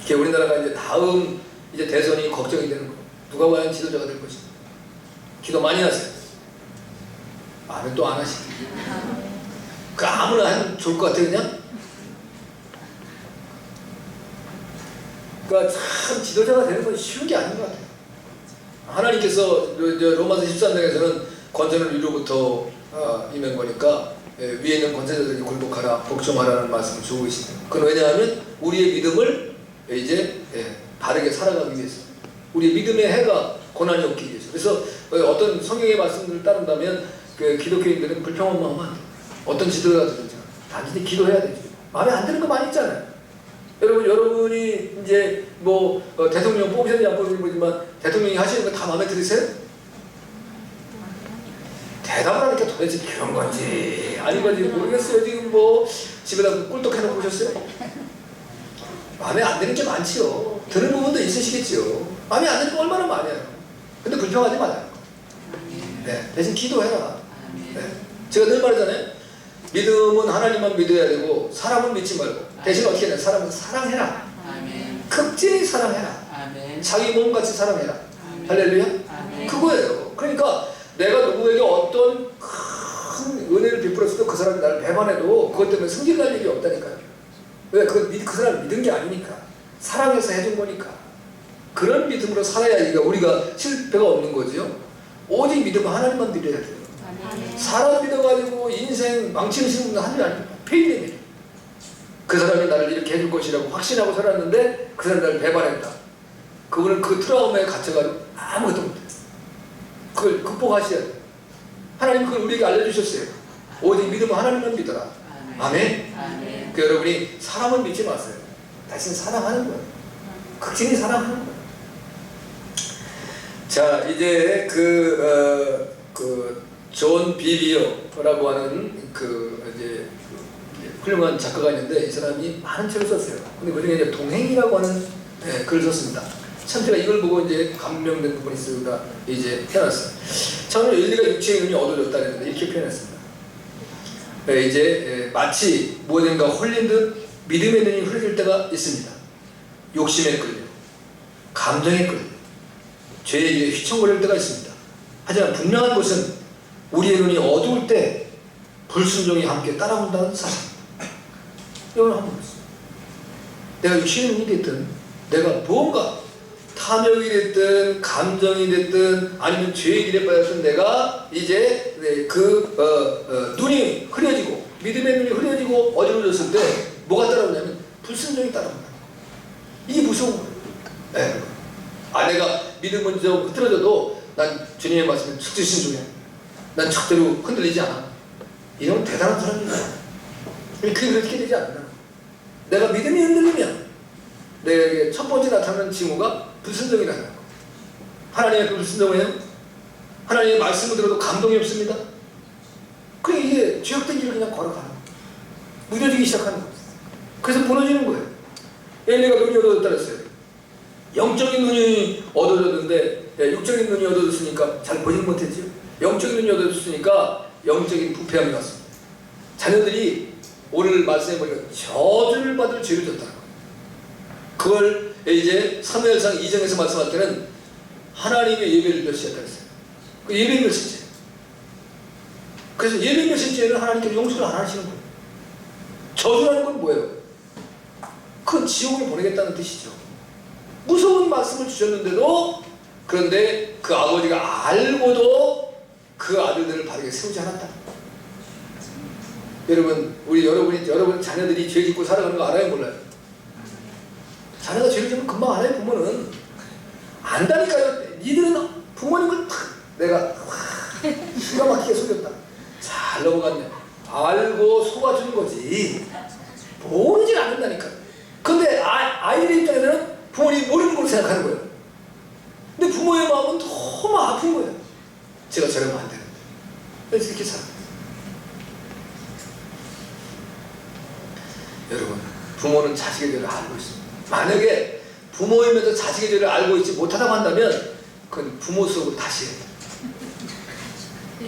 이게 우리나라가 이제 다음 대선이 걱정이 되는 거예요. 누가 과연 지도자가 될 것인가. 기도 많이 하세요. 말은 또 안 하시고. 그 아무나 하면 좋을 것 같아요 그냥. 그러니까 참 지도자가 되는 건 쉬운 게 아닌 것 같아요. 하나님께서 로마서 13장에서는 권세는 위로부터 임한 거니까 위에 있는 권세자들이 굴복하라 복종하라는 말씀을 주고 계십니다. 그건 왜냐하면 우리의 믿음을 이제 바르게 살아가기 위해서 우리의 믿음의 해가 고난이 없기 위해서. 그래서 어떤 성경의 말씀들을 따른다면 그 기독교인들은 불평한 마음 안 돼. 어떤 지도자가 되든지 단지 기도해야 되지. 마음에 안 드는 거 많이 있잖아요. 여러분이 이제 뭐 대통령 뽑으셨는지 안 뽑으셨는지 모르지만 대통령이 하시는 거 다 마음에 들으세요? 대답을 하니까 도대체 그런 건지 아닌 건지 모르겠어요. 지금 뭐 집에다 꿀떡 해놓고 오셨어요? 마음에 안 드는 게 많지요. 드는 부분도 있으시겠지요. 마음에 안 드는 거 얼마나 많아요. 근데 불평하지 말아요. 네, 대신 기도해라. 네. 제가 늘 말하잖아요. 믿음은 하나님만 믿어야 되고 사람은 믿지 말고 대신 어떻게 해야 돼? 사람은 사랑해라. 극진히 사랑해라. 자기 몸같이 사랑해라. 할렐루야. 그거예요. 그러니까 내가 누구에게 어떤 큰 은혜를 베풀었을 때 그 사람이 나를 배반해도 그것 때문에 승질날 일이 없다니까요. 왜? 그 사람을 믿은 게 아니니까. 사랑해서 해준 거니까. 그런 믿음으로 살아야 우리가 실패가 없는 거지요. 오직 믿음은 하나님만 믿어야 돼요. 사람 믿어가지고 인생 망치는 분은 하늘이 아닙니다. 폐인입니다. 그 사람이 나를 이렇게 해줄 것이라고 확신하고 살았는데 그 사람이 나를 배반했다. 그분은 그 트라우마에 갇혀가지고 아무것도 못해요. 그걸 극복하셔야 돼요. 하나님 그걸 우리에게 알려주셨어요. 오직 믿음은 하나님만 믿어라. 아멘. 그 여러분이 사람을 믿지 마세요. 다시는 사랑하는 거예요. 극진히 사랑하는 거예요. 자, 이제 존 비비어라고 하는 이제 훌륭한 작가가 있는데 이 사람이 많은 책을 썼어요. 근데 그 중에 이제 동행이라고 하는 글을 썼습니다. 참 제가 이걸 보고 이제 감명된 부분이 있으니까 이제 태어났어요. 처음에 엘리가 육체의 눈이 어두워졌다 했는데 이렇게 표현했습니다. 이제 마치 무엇인가 홀린 듯 믿음의 눈이 흐려질 때가 있습니다. 욕심에 끌려, 감정에 끌려, 죄에 의해 휘청거릴 때가 있습니다. 하지만 분명한 것은 우리의 눈이 어두울 때 불순종이 함께 따라온다는 사실입니다. 이걸 한번 보세요. 내가 육신의 눈이 됐든 내가 무언가 탐욕이 됐든 감정이 됐든 아니면 죄의 길에 빠졌든 내가 이제 눈이 흐려지고 믿음의 눈이 흐려지고 어지러워졌을 때 뭐가 따라오냐면 불순종이 따라온다. 이게 무서운 거예요. 네. 내가 믿음은 좀 흐트러져도 난 주님의 말씀에 즉시 순종해. 난 절대로 흔들리지 않아. 이런 대단한 사람이에요. 그게 그렇게 되지 않는다. 내가 믿음이 흔들리면 내게 첫 번째 나타나는 징후가 불순종이라는 거. 하나님의 불순종이에요. 하나님의 말씀을 들어도 감동이 없습니다. 그게 이게 죄악된 길을 그냥 걸어가는 거예요. 무뎌지기 시작하는 거예요. 그래서 무너지는 거예요. 엘리가 눈이 어두워졌다 그랬어요. 영적인 눈이 어두워졌는데 육적인 눈이 어두워졌으니까 잘 보지는 못했죠. 영적인 눈이 어두워졌으니까 영적인 부패함이 왔습니다. 자녀들이 오늘 말씀해 보니까 저주를 받을 죄를 졌다는 거예요. 그걸 이제 사무엘상 2장에서 말씀할 때는 하나님의 예배를 멸시했다 했어요. 그 예배 멸시죄. 그래서 예배 멸시죄는 하나님께서 용서를 안 하시는 거예요. 저주라는 건 뭐예요? 그건 지옥에 보내겠다는 뜻이죠. 무서운 말씀을 주셨는데도 그런데 그 아버지가 알고도 그 아들들을 바르게 세우지 않았다. 여러분, 여러분 자녀들이 죄 짓고 살아가는 거 알아요, 몰라요? 자녀가 죄를 지면 금방 알아요. 부모는 안다니까요. 니들은 부모님을 내가 기가 막히게 속였다. 잘 넘어갔네. 알고 속아주는 거지 모르진 않는다니까. 근데 아이들 입장에서는 부모님이 모르는 걸로 생각하는 거예요. 근데 부모의 마음은 너무 아픈 거예요. 제가 저러면 안 되는데. 그래서 이렇게 살아요. 여러분, 부모는 자식의 죄를 알고 있습니다. 만약에 부모이면서 자식의 죄를 알고 있지 못하다고 한다면 그건 부모 수업을 다시 해야 돼요.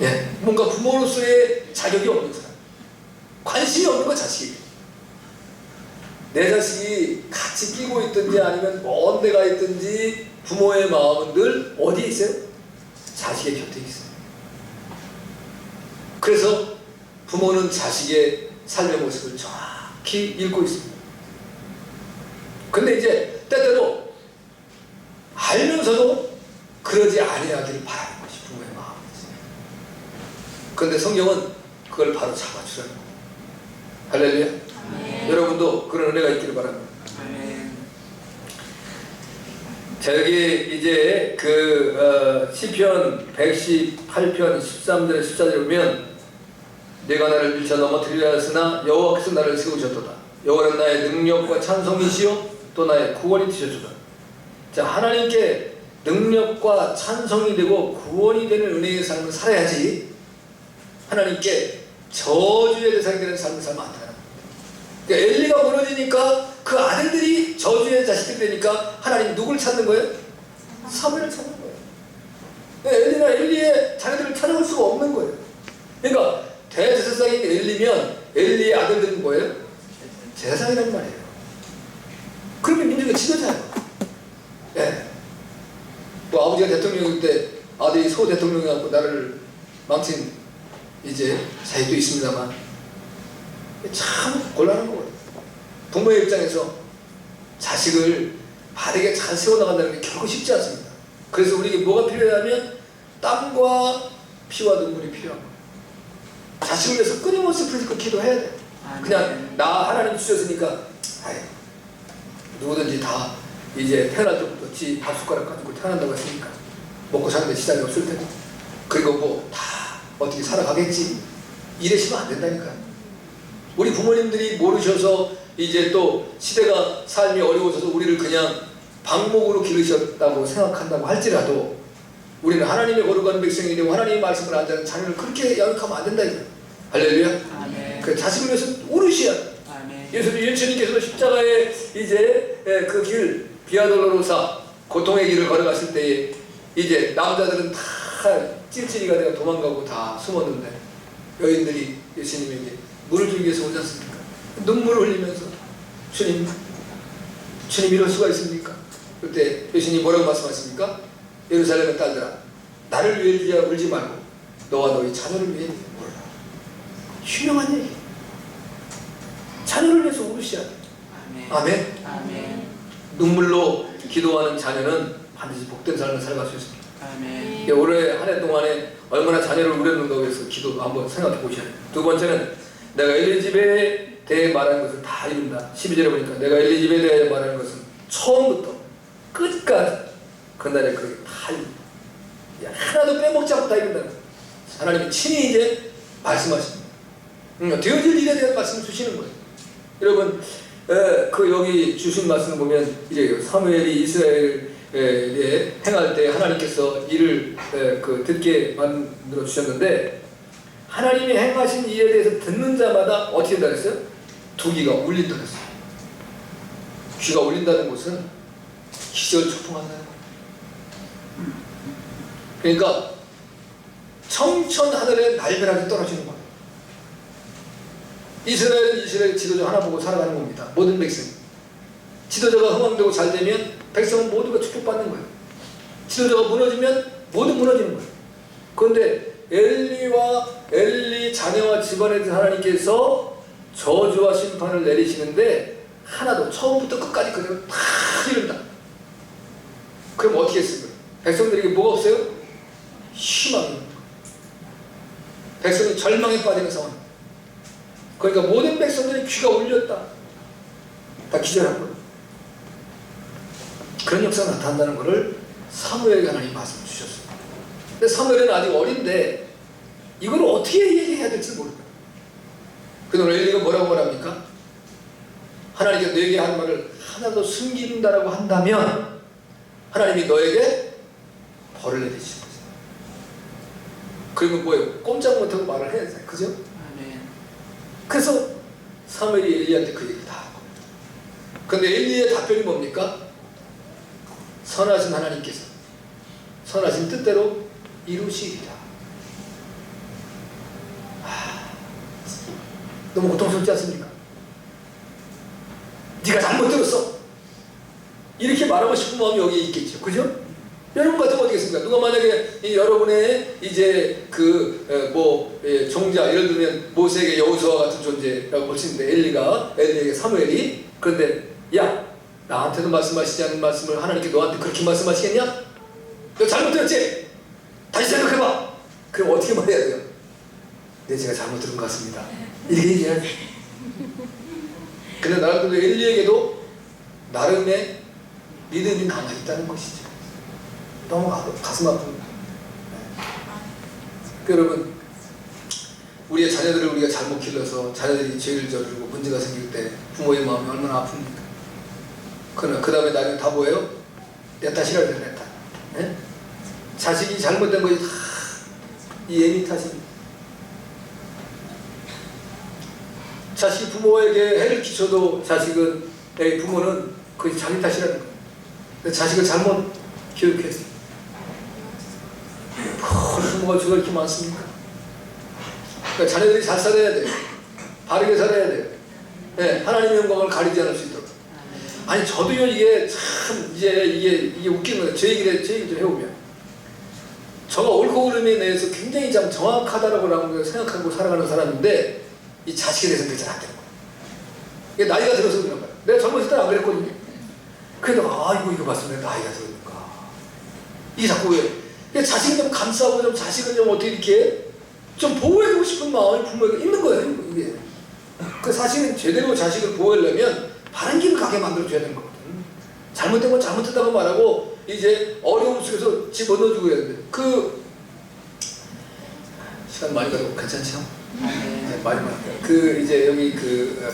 네, 뭔가 부모로서의 자격이 없는 사람, 관심이 없는 거 자식이. 내 자식이 같이 끼고 있든지 아니면 먼 데가 있든지 부모의 마음은 늘 어디에 있어요? 자식의 곁에 있어요. 그래서 부모는 자식의 삶의 모습을 정확히 읽고 있습니다. 근데 이제 때때로 알면서도 그러지 아니하기를 바라는 것이 부모의 마음이지. 그런데 성경은 그걸 바로 잡아주라는 거예요. 할렐루야. 여러분도 그런 은혜가 있기를 바랍니다. 저기 이제 그 시편 118편 13절 14절 보면 내가 나를 밀쳐 넘어뜨리려 하였으나 여호와께서 나를 세우셨도다. 여호와는 나의 능력과 찬송이시요 또 나의 구원이 되셨도다. 자, 하나님께 능력과 찬송이 되고 구원이 되는 은혜의 삶을 살아야지 하나님께 저주의 대상이 되는 삶을 살면 안 돼요. 그러니까 엘리가 무너지니까 그 아들들이 저주의 자식들이 되니까 하나님 누굴 찾는 거예요? 사무엘을 찾는 거예요. 엘리나 엘리의 자녀들을 찾아올 수가 없는 거예요. 그러니까 대제사장인 엘리면 엘리의 아들들은 뭐예요? 제사장이란 말이에요. 그러면 민족의 지도자예요. 예. 뭐 아버지가 대통령일 때 아들이 소 대통령이라고 나를 망친 이제 자식도 있습니다만 참 곤란한 거예요. 부모의 입장에서 자식을 바르게 잘 세워나간다는 게 결코 쉽지 않습니다. 그래서 우리에게 뭐가 필요하냐면 땀과 피와 눈물이 필요한 거예요. 자식을 위해서 끊임없이 그렇게 기도해야 돼요. 그냥 나 하나님 주셨으니까 아유, 누구든지 다 이제 태어날 때부터 지 밥숟가락 가지고 태어난다고 했으니까 먹고 사는데 시장이 없을 테고 그리고 뭐 다 어떻게 살아가겠지 이러시면 안 된다니까요. 우리 부모님들이 모르셔서 이제 또 시대가 삶이 어려워져서 우리를 그냥 방목으로 기르셨다고 생각한다고 할지라도 우리는 하나님의 거룩한 백성이 되고 하나님의 말씀을 안다는 자녀를 그렇게 양육하면 안 된다 이거예요. 할렐루야. 그 자식을 위해서 오르시야. 예수님께서도 십자가의 이제 그 길 비아돌로로사 고통의 길을 걸어갔을 때에 이제 남자들은 다 찔찔이가 되어 도망가고 다 숨었는데 여인들이 예수님에게 물을 주기 위해서 오지 않습니까? 눈물을 흘리면서 주님 이럴 수가 있습니까? 그때 예수님이 뭐라고 말씀하십니까? 예루살렘의 딸들아 나를 위해 울지 말고 너와 너희 자녀를 위해 울라. 유명한 얘기. 자녀를 위해서 울으셔야 돼. 아멘. 아멘. 눈물로 기도하는 자녀는 반드시 복된 삶을 살아갈 수 있습니다. 아멘. 올해 한 해 동안에 얼마나 자녀를 울였는가 해서 기도 한번 생각해 보셔야 돼요. 두 번째는 내가 엘리 집에 대해 말하는 것을 다 이룬다. 12절에 보니까 내가 엘리 집에 대해 말하는 것은 처음부터 끝까지 그날에 그렇게 다 이룬다. 하나도 빼먹지 않고 다 이룬다. 하나님이 친히 이제 말씀하십니다. 되어질 일에 대한 말씀을 주시는 거예요. 여러분 그 여기 주신 말씀을 보면 이래요. 사무엘이 이스라엘에 행할 때 하나님께서 이를 그 듣게 만들어 주셨는데 하나님이 행하신 일에 대해서 듣는 자마다 어떻게 된다 그랬어요? 두 귀가 울린다 그랬어요. 귀가 울린다는 것은 기절 초풍한다는 거예요. 그러니까 청천 하늘에 날벼락이 떨어지는 거예요. 이스라엘 지도자 하나 보고 살아가는 겁니다. 모든 백성. 지도자가 흥왕되고 잘 되면 백성은 모두가 축복받는 거예요. 지도자가 무너지면 모두 무너지는 거예요. 그런데 엘리 자녀와 집안에 대해서 하나님께서 저주와 심판을 내리시는데 하나도 처음부터 끝까지 그대로 다 이룬다. 그럼 어떻게 했을까요? 백성들에게 뭐가 없어요? 희망이. 백성이 절망에 빠지는 상황. 그러니까 모든 백성들이 귀가 울렸다. 다 기절한 거예요. 그런 역사가 나타난다는 것을 사무엘에게 하나님 말씀 주셨어요. 근데 사무엘은 아직 어린데 이걸 어떻게 얘기해야 될지 모르겠어요. 그래서 엘리가 뭐라고 말합니까? 하나님께 너에게 한 말을 하나도 숨긴다라고 한다면 하나님이 너에게 벌을 내리시는 거죠. 그러면 뭐예요? 꼼짝 못하고 말을 해야 돼. 그죠? 그래서 사무엘이 엘리한테 그 얘기를 다 한 겁니다. 그런데 엘리의 답변이 뭡니까? 선하신 하나님께서 선하신 뜻대로 이루시리라. 너무 고통스럽지 않습니까? 네가 잘못 들었어. 이렇게 말하고 싶은 마음이 여기에 있겠죠. 그죠? 여러분 같으면 어떻겠습니까? 누가 만약에 여러분의 이제 종자, 예를 들면 모세에게 여호수아와 같은 존재라고 볼 수 있는데 엘리에게 사무엘이 그런데 야 나한테도 말씀하시지 않은 말씀을 하나님께 너한테 그렇게 말씀하시겠냐? 너 잘못 들었지? 다시 생각해봐. 그럼 어떻게 말해야 돼요? 네 제가 잘못 들은 것 같습니다. 이렇게 얘기해야 돼. 근데 나름대로 엘리에게도 나름의 믿음이 남아있다는 것이죠. 너무 가슴 아픈. 여러분, 우리의 자녀들을 우리가 잘못 길러서 자녀들이 죄를 저지르고 문제가 생길 때 부모의 마음이 얼마나 아픕니까? 그러나 그 다음에 나중에 다 뭐예요? 내 탓이라 그래, 내 탓. 네? 자식이 잘못된 것이 다 이 애미 탓입니다. 자식이 부모에게 해를 끼쳐도 부모는 그게 자기 탓이라는 거예요. 자식을 잘못 교육했어요. 부모가 죄가 이렇게 많습니까? 그러니까 자녀들이 잘 살아야 돼요. 바르게 살아야 돼요. 네, 하나님의 영광을 가리지 않을 수 있도록. 아니 저도요 이게 참 이게 웃기는 거예요. 제 얘기를 좀 해보면 저가 옳고 그름에 대해서 굉장히 좀 정확하다라고 생각하고 살아가는 사람인데 이 자식에 대해서는 그렇게 안 되는 거예요. 이게 나이가 들어서 그런 거예요. 내가 젊었을 때는 안 그랬거든요. 그래도 이거 봤으면 나이가 들으니까 이게 자꾸 왜 자식을 좀 감싸고 좀 자식을 좀 어떻게 이렇게 좀 보호해주고 싶은 마음이 부모에게 있는 거예요. 이게 그 사실은 제대로 자식을 보호하려면 바른 길을 가게 만들어줘야 되는 거거든. 잘못된 건 잘못했다고 말하고 이제 어려움 속에서 집어넣어주고 해야 되는데 시간 많이 가도 괜찮죠? 이제 마지막 이제 여기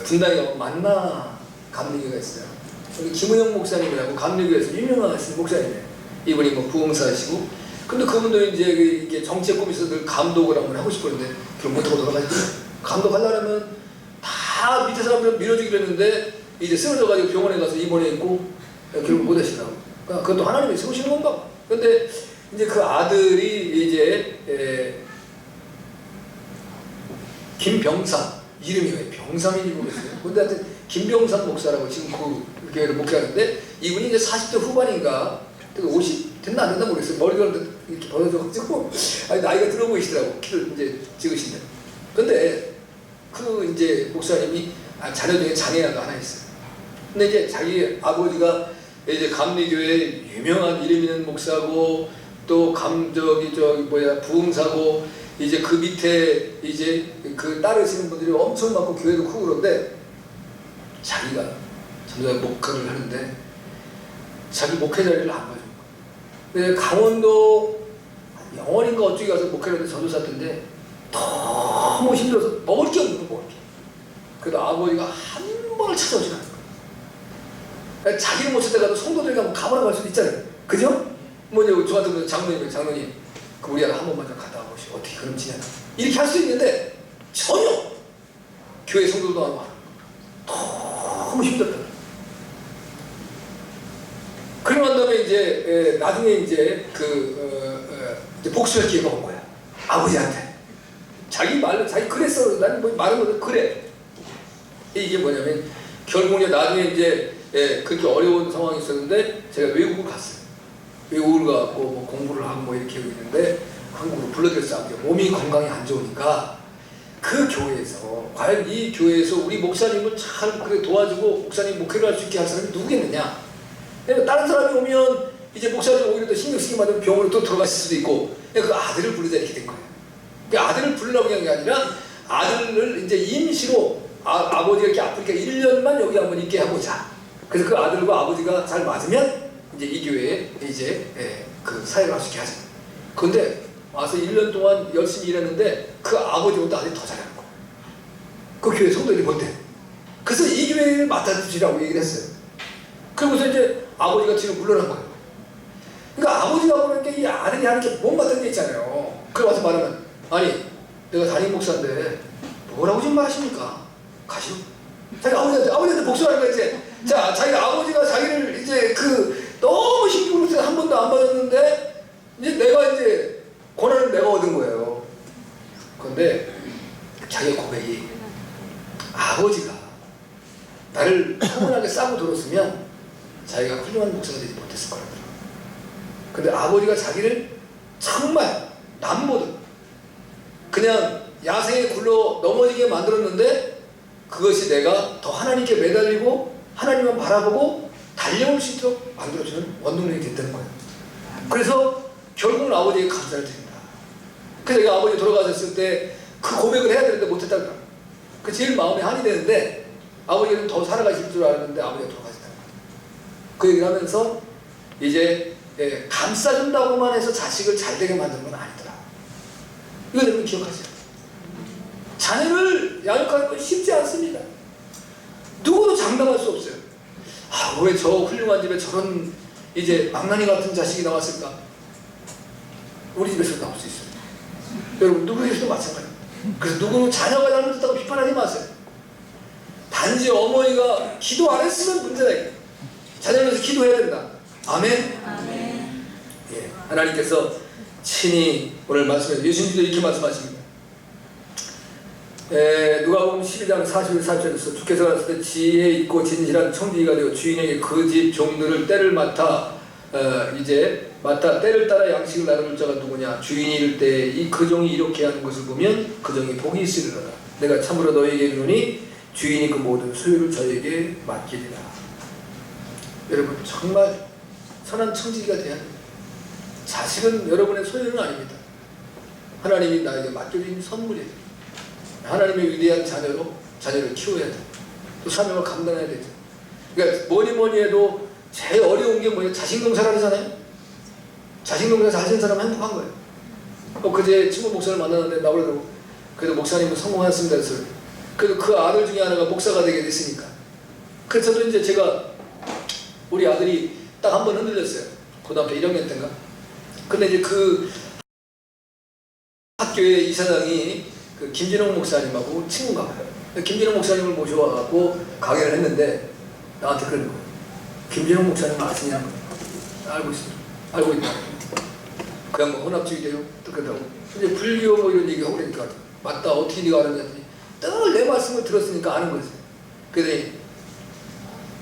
분당에 가면 만나 감리교가 있어요. 여기 김은영 목사님이라고 감리교에서 유명하신 목사님이에요. 이분이 뭐 부흥사시고 근데 그분도 이제 이게 정치에 꿈이 있어서 늘 감독을 한번 하고 싶었는데 그걸 못하고 돌아가시고 감독하려면 다 밑에 사람들 밀어주기로 했는데 이제 쓰러져가지고 병원에 가서 입원해 있고 결국 못 하시더라고. 그러니까 그것도 하나님이 세우시는 건가? 근데 이제 그 아들이 이제 김병삼 이름이 왜 병삼인지 모르겠어요. 근데 하여튼 김병삼 목사라고 지금 그 교회를 목회하는데 이분이 이제 40대 후반인가 50 됐나 안 됐나 모르겠어요. 머리가 이렇게 벌어져가지고 나이가 들어 보이시더라고. 키를 이제 찍으신데. 근데 이제 목사님이 자녀 중에 장애아가 하나 있어요. 근데 이제 자기 아버지가 이제 감리교회 유명한 이름 있는 목사고 또 부흥사고 이제 그 밑에 이제 따르시는 분들이 엄청 많고 교회도 크고 그런데 자기가 점점 목회를 하는데 자기 목회 자리를 안 봐준 거예요. 강원도 영월인가 어쩌게 가서 목회를 하는데 전도사인데 너무 힘들어서 먹을 게 없는 거예요. 그래도 아버지가 한 번을 찾아오지 않는 거예요. 그러니까 자기를 못 찾아가도 성도들에게 한번 가보러 갈 수도 있잖아요. 그죠? 저한테 장로님 우리 아들 한 번만 좀 갔다 와보시오. 어떻게 그럼 지내나? 이렇게 할 수 있는데 전혀 교회 성도도 안 와. 너무 힘들다. 그러고 난 다음에 이제 나중에 이제 이제 복수할 기회가 온 거야. 아버지한테. 자기 그랬어. 나는 뭐 말은 못해. 그래. 이게 뭐냐면 결국은 나중에 이제 그렇게 어려운 상황이 있었는데 제가 외국을 갔어요. 외국을 가고 뭐 공부를 하고 뭐 이렇게 있는데 한국으로 불러들였어요. 몸이 건강이 안 좋으니까 그 교회에서 과연 이 교회에서 우리 목사님을 잘 도와주고 목사님 목회를 할 수 있게 할 사람이 누구겠느냐? 다른 사람이 오면 이제 목사님 오히려 더 신경 쓰게 만들면 병원에 또 들어갔을 수도 있고 그 아들을 부르자 이렇게 된 거예요. 그 아들을 부르려고 한 게 아니라 아들을 이제 임시로 아버지가 이렇게 아프니까 1년만 여기 한번 있게 해보자. 그래서 그 아들과 아버지가 잘 맞으면 이제 이 교회에 이제 그 사역을 할 수 있게 하자. 그런데 와서 1년 동안 열심히 일했는데 그 아버지보다 아들이 더 잘하는 거예요. 그 교회 성도들이 볼 때. 그래서 이 교회를 맡아주시라고 얘기를 했어요. 그러고서 이제 아버지가 지금 물러난 거예요. 그러니까 아버지가 보니까 이 아들이 하는 게 못 맡은 게 있잖아요. 그래 와서 말하면 아니 내가 담임 목사인데 뭐라고 좀 말하십니까? 가시오. 자기 아버지한테 복수하는 거야 이제. 자, 자기 아버지가 자기를 이제 너무 힘들어서 한 번도 안 받았는데 이제 내가 이제 권한을 내가 얻은 거예요. 그런데 자기 고백이 아버지가 나를 평온하게 싸고 들었으면 자기가 훌륭한 목사가 되지 못했을 거라더라고요. 근데 아버지가 자기를 정말 남보듯 그냥 야생에 굴러 넘어지게 만들었는데 그것이 내가 더 하나님께 매달리고 하나님만 바라보고 달려올 수 있도록 만들어주는 원동력이 됐다는 거예요. 그래서 결국은 아버지에게 감사를 드립니다. 그래서 제가 아버지 돌아가셨을 때 그 고백을 해야 되는데 못했다는 거예요. 그 제일 마음에 한이 되는데 아버지는 더 살아가실 줄 알았는데 아버지가 돌아가셨다는 거예요. 그 얘기를 하면서 이제 감싸준다고만 해서 자식을 잘 되게 만드는 건 아니더라. 이거 여러분 기억하세요. 자녀를 양육하는 건 쉽지 않습니다. 누구도 장담할 수 없어요. 아, 왜 저 훌륭한 집에 저런 이제 망나니 같은 자식이 나왔을까? 우리 집에서도 나올 수 있어요. 여러분 누구에게도 마찬가지입니다. 그래서 누구는 자녀가 잘못했다고 비판하지 마세요. 단지 어머니가 기도 안 했으면 문제다. 자녀를 위해서 기도해야 된다. 아멘? 아멘. 예, 하나님께서 친히 오늘 말씀해 예수님도 이렇게 말씀하십니다. 누가복음 12장 41-44절에서 주께서 가라사대 때 지혜 있고 진실한 청지기가 되어 주인에게 그 집 종들을 때를 맡아 때를 따라 양식을 나눌 자가 누구냐. 주인이 이를 때 이 그 종이 이렇게 하는 것을 보면 그 종이 복이 있으리로다. 내가 참으로 너희에게 이르노니 주인이 그 모든 소유를 저에게 맡기리라. 여러분 정말 선한 청지기가 돼야 합니다. 자식은 여러분의 소유는 아닙니다. 하나님이 나에게 맡겨진 선물이에요. 하나님의 위대한 자녀로 자녀를 키워야 돼. 또 사명을 감당해야 되죠. 그러니까 뭐니 해도 제일 어려운 게 뭐예요? 자식농사를 하잖아요. 자식농사 잘하는 사람은 행복한 거예요. 그제 친구 목사를 만났는데 나오더라고. 그래도 목사님은 성공하셨습니다. 그래서 그래도 그 아들 중에 하나가 목사가 되게 됐으니까. 그래서 저도 이제 제가 우리 아들이 딱 한 번 흔들렸어요. 고등학교 1학년 때인가. 근데 이제 그 학교의 이사장이 그 김진홍 목사님하고 친구인가 봐요. 김진홍 목사님을 모셔와갖고 강의를 했는데 나한테 그러는 거예요. 김진홍 목사님 아시냐고. 알고 있어요. 알고 있다. 그냥 뭐 혼합주의돼요. 또 그러더라고. 이제 불교 뭐 이런 얘기하고 그러니까 맞다. 어떻게 네가 알았냐 했더니 늘 내 말씀을 들었으니까 아는 거지. 그랬더니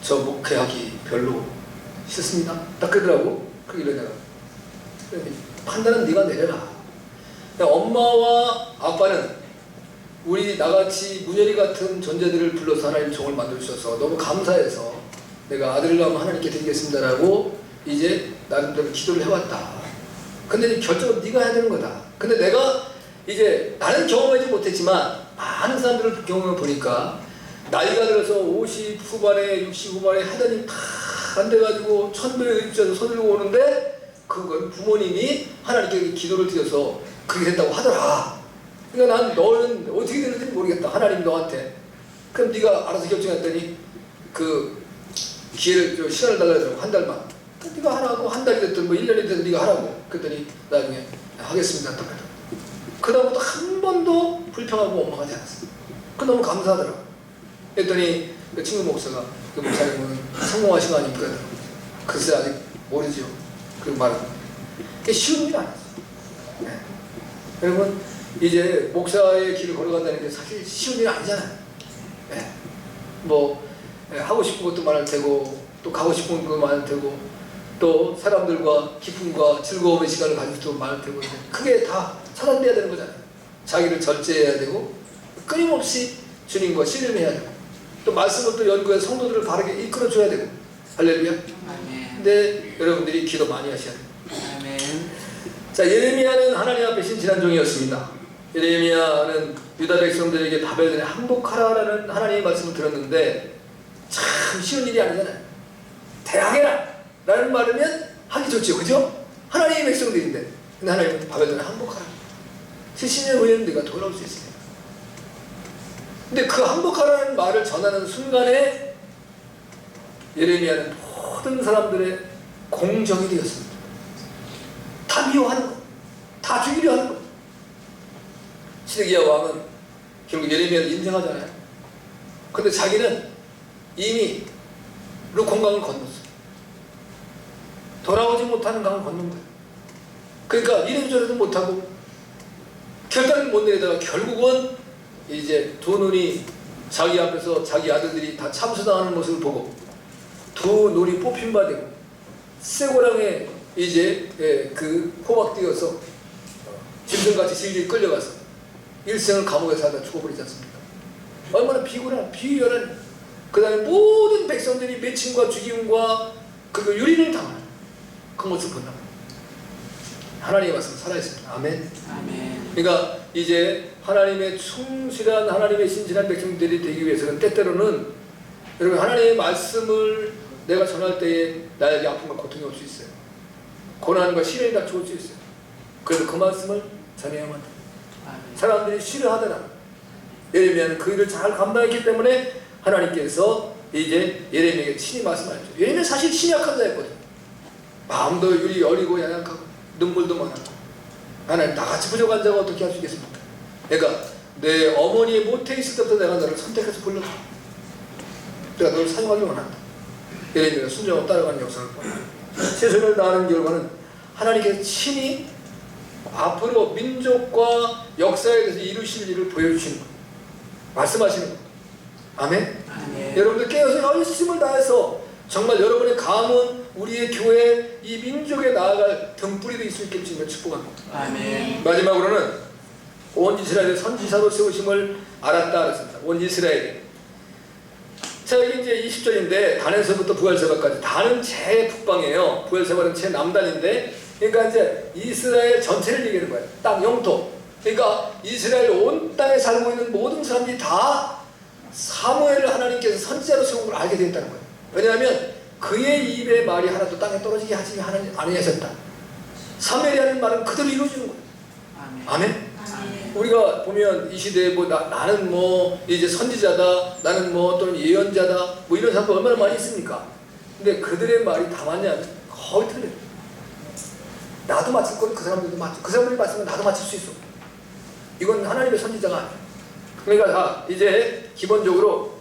저 목회하기 별로 싫습니다. 딱 그러더라고. 그 이러다가 판단은 네가 내려라. 엄마와 아빠는 우리 나같이 문열이 같은 존재들을 불러서 하나님 종을 만들어 주셔서 너무 감사해서 내가 아들을 낳으면 하나님께 드리겠습니다라고 이제 나름대로 기도를 해왔다. 근데 이제 결정은 네가 해야 되는 거다. 근데 내가 이제 나는 경험하지 못했지만 많은 사람들을 경험해 보니까 나이가 들어서 50 후반에 60 후반에 하더니 다 안 돼가지고 천도에 입자서 손들고 오는데 그건 부모님이 하나님께 기도를 드려서 그게 된다고 하더라. 그러니까 난 너는 어떻게 되는지 모르겠다. 하나님 너한테. 그럼 네가 알아서 결정했더니 그 기회를 시간을 달라고 한 달만. 네가 하라고 한 달이 됐든 뭐 1년이 됐든 네가 하라고. 그랬더니 나중에 하겠습니다. 그다음부터 한 번도 불평하고 원망하지 않았어요. 그 너무 감사하더라고. 그랬더니 그 친구 목사가 그 목사님은 성공하신 거 아닙니까? 글쎄 아직 모르죠. 그 말은 그게 쉬운 일이 아니었어요. 네. 여러분 이제 목사의 길을 걸어간다는 게 사실 쉬운 일이 아니잖아요. 네. 하고 싶은 것도 많을 테고 또 가고 싶은 것도 많을 테고 또 사람들과 기쁨과 즐거움의 시간을 가질 수도 많을 테고 그게 다 차단돼야 되는 거잖아요. 자기를 절제해야 되고 끊임없이 주님과 씨름해야 되고 또 말씀을 또 연구해서 성도들을 바르게 이끌어줘야 되고 할렐루야. 근데 여러분들이 기도 많이 하셔야 돼요. 아멘. 자, 예레미야는 하나님 앞에 신실한 종이었습니다. 예레미야는 유다 백성들에게 바벨론에 항복하라라는 하나님의 말씀을 들었는데 참 쉬운 일이 아니잖아요. 대항해라 라는 말이면 하기 좋죠. 그죠? 하나님의 백성들인데 근데 하나님은 바벨론에 항복하라. 70년 후에는 네가 돌아올 수 있습니다. 근데 그 항복하라는 말을 전하는 순간에 예레미야는 모든 사람들의 공적이 되었습니다. 다 미워하는 것, 다 죽이려 하는 것. 시드기야 왕은 결국 예레미야를 인정하잖아요. 근데 자기는 이미 르콘강을 건넜어요. 돌아오지 못하는 강을 건넌 거예요. 그러니까 이래저래도 못하고 결단을 못 내다가 결국은 이제 두 눈이 자기 앞에서 자기 아들들이 다 참수당하는 모습을 보고 두 눈이 뽑힌 바 되고 쇠고랑에 이제 그 호박되어서 짐승같이 질질 끌려가서 일생을 감옥에 살다 죽어버리지 않습니까? 얼마나 비열한 그 다음에 모든 백성들이 매침과 죽임과 그리고 유린을 당하는 그 모습을 본다. 하나님의 말씀 살아있습니다. 아멘. 아멘. 그러니까 이제 하나님의 충실한 하나님의 신실한 백성들이 되기 위해서는 때때로는 여러분 하나님의 말씀을 내가 전할 때에 나에게 아픔과 고통이 올 수 있어요. 고난과 시련이 닥쳐올 수 있어요. 그래서 그 말씀을 전해야만 돼요. 사람들이 싫어하더라. 예레미야는 그 일을 잘 감당했기 때문에 하나님께서 이제 예레미야에게 친히 말씀하셨죠. 예레미야 사실 신약한 자였거든요. 마음도 유리 어리고 연약하고 눈물도 많았고 하나님 나같이 부족한 자가 어떻게 할 수 있겠습니까? 그러니까 내 어머니의 모태에 있을 때부터 내가 너를 선택해서 불렀다. 내가 너를 사용하기 원한다. 예레미야가 순종하고 따라가는 역사를 보여. 세상을 낳는 결과는 하나님께서 친히 앞으로 민족과 역사에 대해서 이루실 일을 보여주시는 거예요. 말씀하시는 거예요. 아멘? 아멘. 여러분들 깨어서 열심을 다해서 정말 여러분의 가문, 우리의 교회, 이 민족에 나아갈 등불이 될 수 있게 주님을 축복합니다. 아멘. 마지막으로는 온 이스라엘의 선지자로 세우심을 알았다 그랬습니다. 온 이스라엘. 자, 이게 이제 20절인데 단에서부터 부엘세바까지 단은 제북방이에요. 부엘세바는 제남단인데, 그러니까 이제 이스라엘 전체를 얘기하는 거예요. 땅 영토. 그러니까 이스라엘 온 땅에 살고 있는 모든 사람들이 다 사무엘을 하나님께서 선지자로 세운 걸 알게 됐다는 거예요. 왜냐하면 그의 입의 말이 하나도 땅에 떨어지게 하지 하나님 안 하셨다. 사무엘이 하는 말은 그대로 이루어지는 거예요. 아멘. 우리가 보면 이 시대에 뭐 나는 뭐 이제 선지자다, 나는 뭐 또는 예언자다, 뭐 이런 사람들 얼마나 많이 있습니까? 근데 그들의 말이 다 맞냐면 거의 틀려요. 나도 맞을 거고 그 사람들도 맞죠. 그 사람들이 맞으면 나도 맞을 수 있어. 이건 하나님의 선지자가 아니에요. 그러니까 자, 이제 기본적으로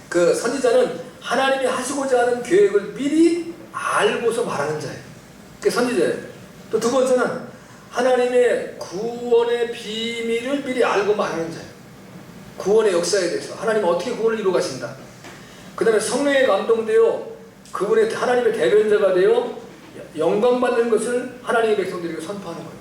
그 선지자는 하나님이 하시고자 하는 계획을 미리 알고서 말하는 자예요. 그게 선지자예요. 또 두 번째는 하나님의 구원의 비밀을 미리 알고 말하는 자예요. 구원의 역사에 대해서 하나님은 어떻게 구원을 이루어 가신다. 그 다음에 성령에 감동되어 그분의 하나님의 대변자가 되어 영광받는 것을 하나님의 백성들에게 선포하는 거예요.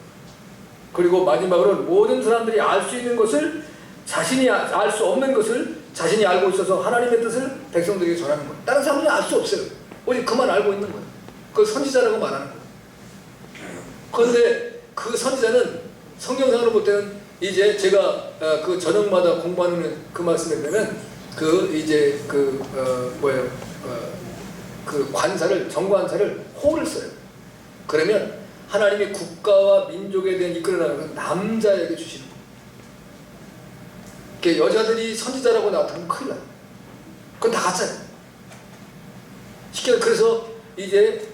그리고 마지막으로 모든 사람들이 알 수 있는 것을 자신이 알 수 없는 것을 자신이 알고 있어서 하나님의 뜻을 백성들에게 전하는 거예요. 다른 사람들은 알 수 없어요. 오직 그만 알고 있는 거예요. 그걸 선지자라고 말하는 거예요. 그런데 그 선지자는 성경상으로 볼 때는 이제 제가 그 저녁마다 공부하는 그 말씀에 보면 그 이제 그 관사를 정관사를 호를 써요. 그러면 하나님의 국가와 민족에 대한 이끌어나가는 남자에게 주시는 거예요. 그러니까 여자들이 선지자라고 나타나면 큰일 나요. 그건 다 가짜예요. 쉽게 말해서 그래서 이제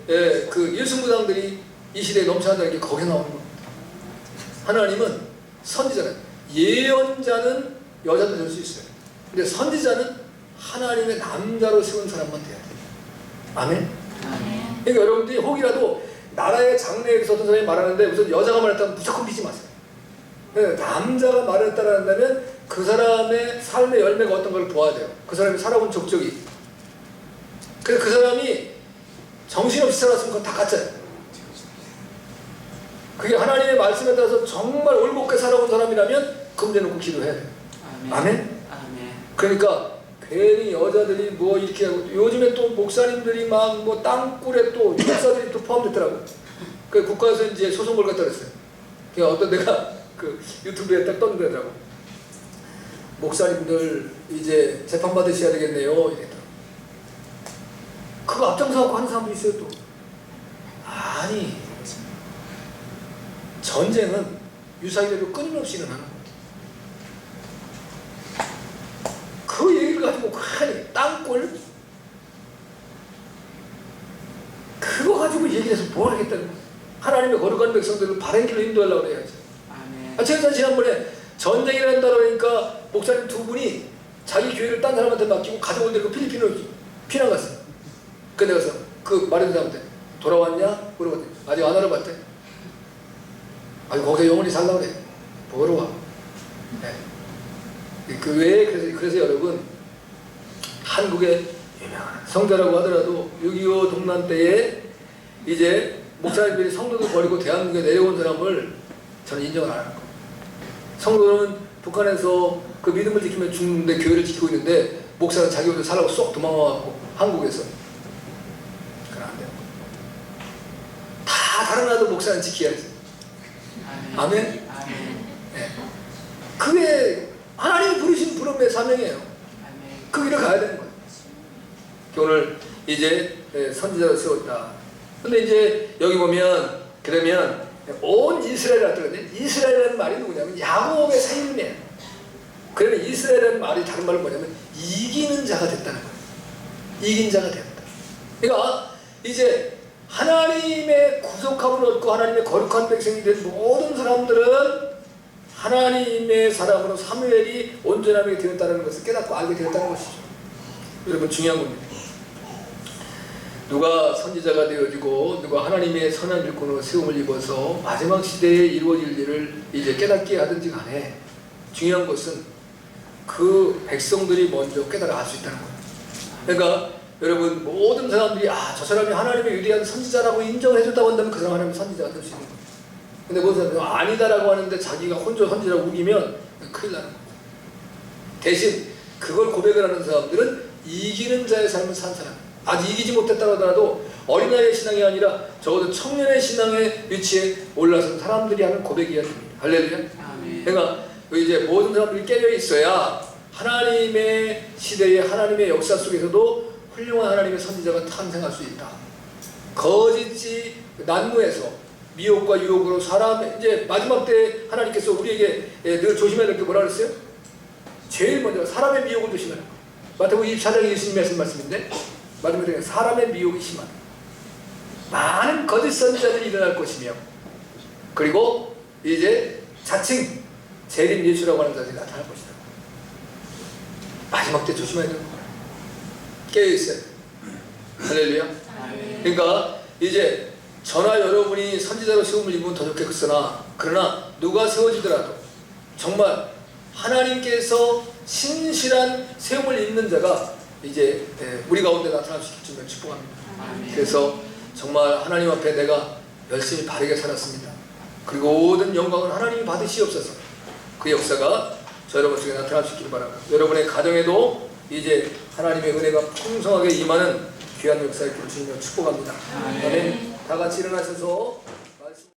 그 일순무당들이 이 시대에 넘쳐난다는 게 거기에 나오는 겁니다. 하나님은 선지자는 예언자는 여자도 될 수 있어요. 근데 선지자는 하나님의 남자로 세운 사람만 돼야 돼요. 아멘? 그러니까 여러분들이 혹이라도 나라의 장래에서 어떤 사람이 말하는데 우선 여자가 말했다면 무조건 믿지 마세요. 남자가 말했다라 한다면 그 사람의 삶의 열매가 어떤 걸 보아야 돼요. 그 사람이 살아온 족적이. 그래서 그 사람이 정신없이 살았으면 그건 다 가짜예요. 그게 하나님의 말씀에 따라서 정말 올곧게 살아온 사람이라면 금대놓고 기도해야 돼요. 아멘? 아멘. 그러니까 괜히 여자들이 뭐 이렇게 하고 요즘에 또 목사님들이 막 뭐 땅굴에 또 목사들이 또 포함됐더라고요. 그 국가에서 이제 소송 걸 갖다 그랬어요. 그러니까 어떤 내가 그 유튜브에 딱 떴는데더라고. 목사님들 이제 재판 받으셔야 되겠네요. 이랬더라고. 그거 앞장서갖고 하는 사람도 있어요 또. 아니 전쟁은 유사일로 끊임없이 일어나는 거예요. 그 얘기를 가지고 괜히 땅굴 그거 가지고 얘기해서 뭘 하겠다는 거예요. 하나님의 거룩한 백성들을 바른 길로 인도하려고 해야죠. 제가 지난번에 전쟁이라는 단어 그러니까 목사님 두 분이 자기 교회를 딴 사람한테 맡기고 가족을 데리고 필리핀으로 피난 갔어요. 근데 가서 그 말했는 사람한테 돌아왔냐? 물어봤더니 아직 안 알아봤대. 아니 거기서 영원히 살라고 그래. 보러 와. 네. 그 외에 그래서 여러분 한국의 유명한 성자라고 하더라도 6.25 동란 때에 이제 목사님들이 성도들 버리고 대한민국에 내려온 사람을 저는 인정을 안 하는 거예요. 성도는 북한에서 그 믿음을 지키며 죽는데 교회를 지키고 있는데 목사는 자기 혼자 살라고 쏙 도망와갖고 한국에서 그건 안 돼요. 다 다른 나라도 목사는 지켜야지. 아멘? 네. 그게 하나님이 부르신 부름의 사명이에요. 그 길을 가야 되는 거예요. 오늘 이제 선지자로 세웠다. 근데 이제 여기 보면 그러면 온 이스라엘이라고 그러는데 이스라엘이라는 말이 누구냐면 야곱의 새 이름이에요. 그러면 이스라엘이라는 말이 다른 말로 뭐냐면 이기는 자가 됐다는 거예요. 이긴 자가 되었다. 그러니까 이제 하나님의 구속함을 얻고 하나님의 거룩한 백성이 된 모든 사람들은 하나님의 사람으로 사무엘이 온전하게 되었다는 것을 깨닫고 알게 되었다는 것이죠. 여러분 중요한 겁니다. 누가 선지자가 되어지고 누가 하나님의 선한 일꾼으로 세움을 입어서 마지막 시대에 이루어질 일을 이제 깨닫게 하든지 간에 중요한 것은 그 백성들이 먼저 깨달아 알 수 있다는 거예요. 그러니까 여러분 모든 사람들이 저 사람이 하나님의 위대한 선지자라고 인정해줬다고 한다면 그 사람 하나님의 선지자가 될 수 있는 거예요. 근데 모든 사람들이 아니다라고 하는데 자기가 혼자 선지자라고 우기면 큰일 나는 거예요. 대신 그걸 고백을 하는 사람들은 이기는 자의 삶을 산 사람, 아직 이기지 못했다고 하더라도 어린아이의 신앙이 아니라 적어도 청년의 신앙의 위치에 올라선 사람들이 하는 고백이어야 됩니다. 할렐루야. 그러니까 이제 모든 사람들이 깨려 있어야 하나님의 시대에 하나님의 역사 속에서도 훌륭한 하나님의 선지자가 탄생할 수 있다. 거짓이 난무에서 미혹과 유혹으로 사람 이제 마지막 때 하나님께서 우리에게 늘 조심해야 될 게 뭐라 그랬어요? 제일 먼저 사람의 미혹을 조심하라. 마태복음 24장 예수님 말씀인데 마지막에 사람의 미혹이 심하다. 많은 거짓 선지자들이 일어날 것이며 그리고 이제 자칭 재림 예수라고 하는 자들이 나타날 것이다. 마지막 때 조심해야 되는 거예요. 깨어있어요. 할렐루야. 그러니까 이제 저나 여러분이 선지자로 세움을 입으면 더 좋겠으나 그러나 누가 세워지더라도 정말 하나님께서 신실한 세움을 입는 자가 이제 우리 가운데 나타날 수 있을 줄 축복합니다. 그래서 정말 하나님 앞에 내가 열심히 바르게 살았습니다. 그리고 모든 영광은 하나님이 받으시옵소서. 그 역사가 저 여러분 속에 나타날 수 있기를 바랍니다. 여러분의 가정에도 이제 하나님의 은혜가 풍성하게 임하는 귀한 역사의 길을 주님으로 축복합니다. 아멘. 다 같이 일어나셔서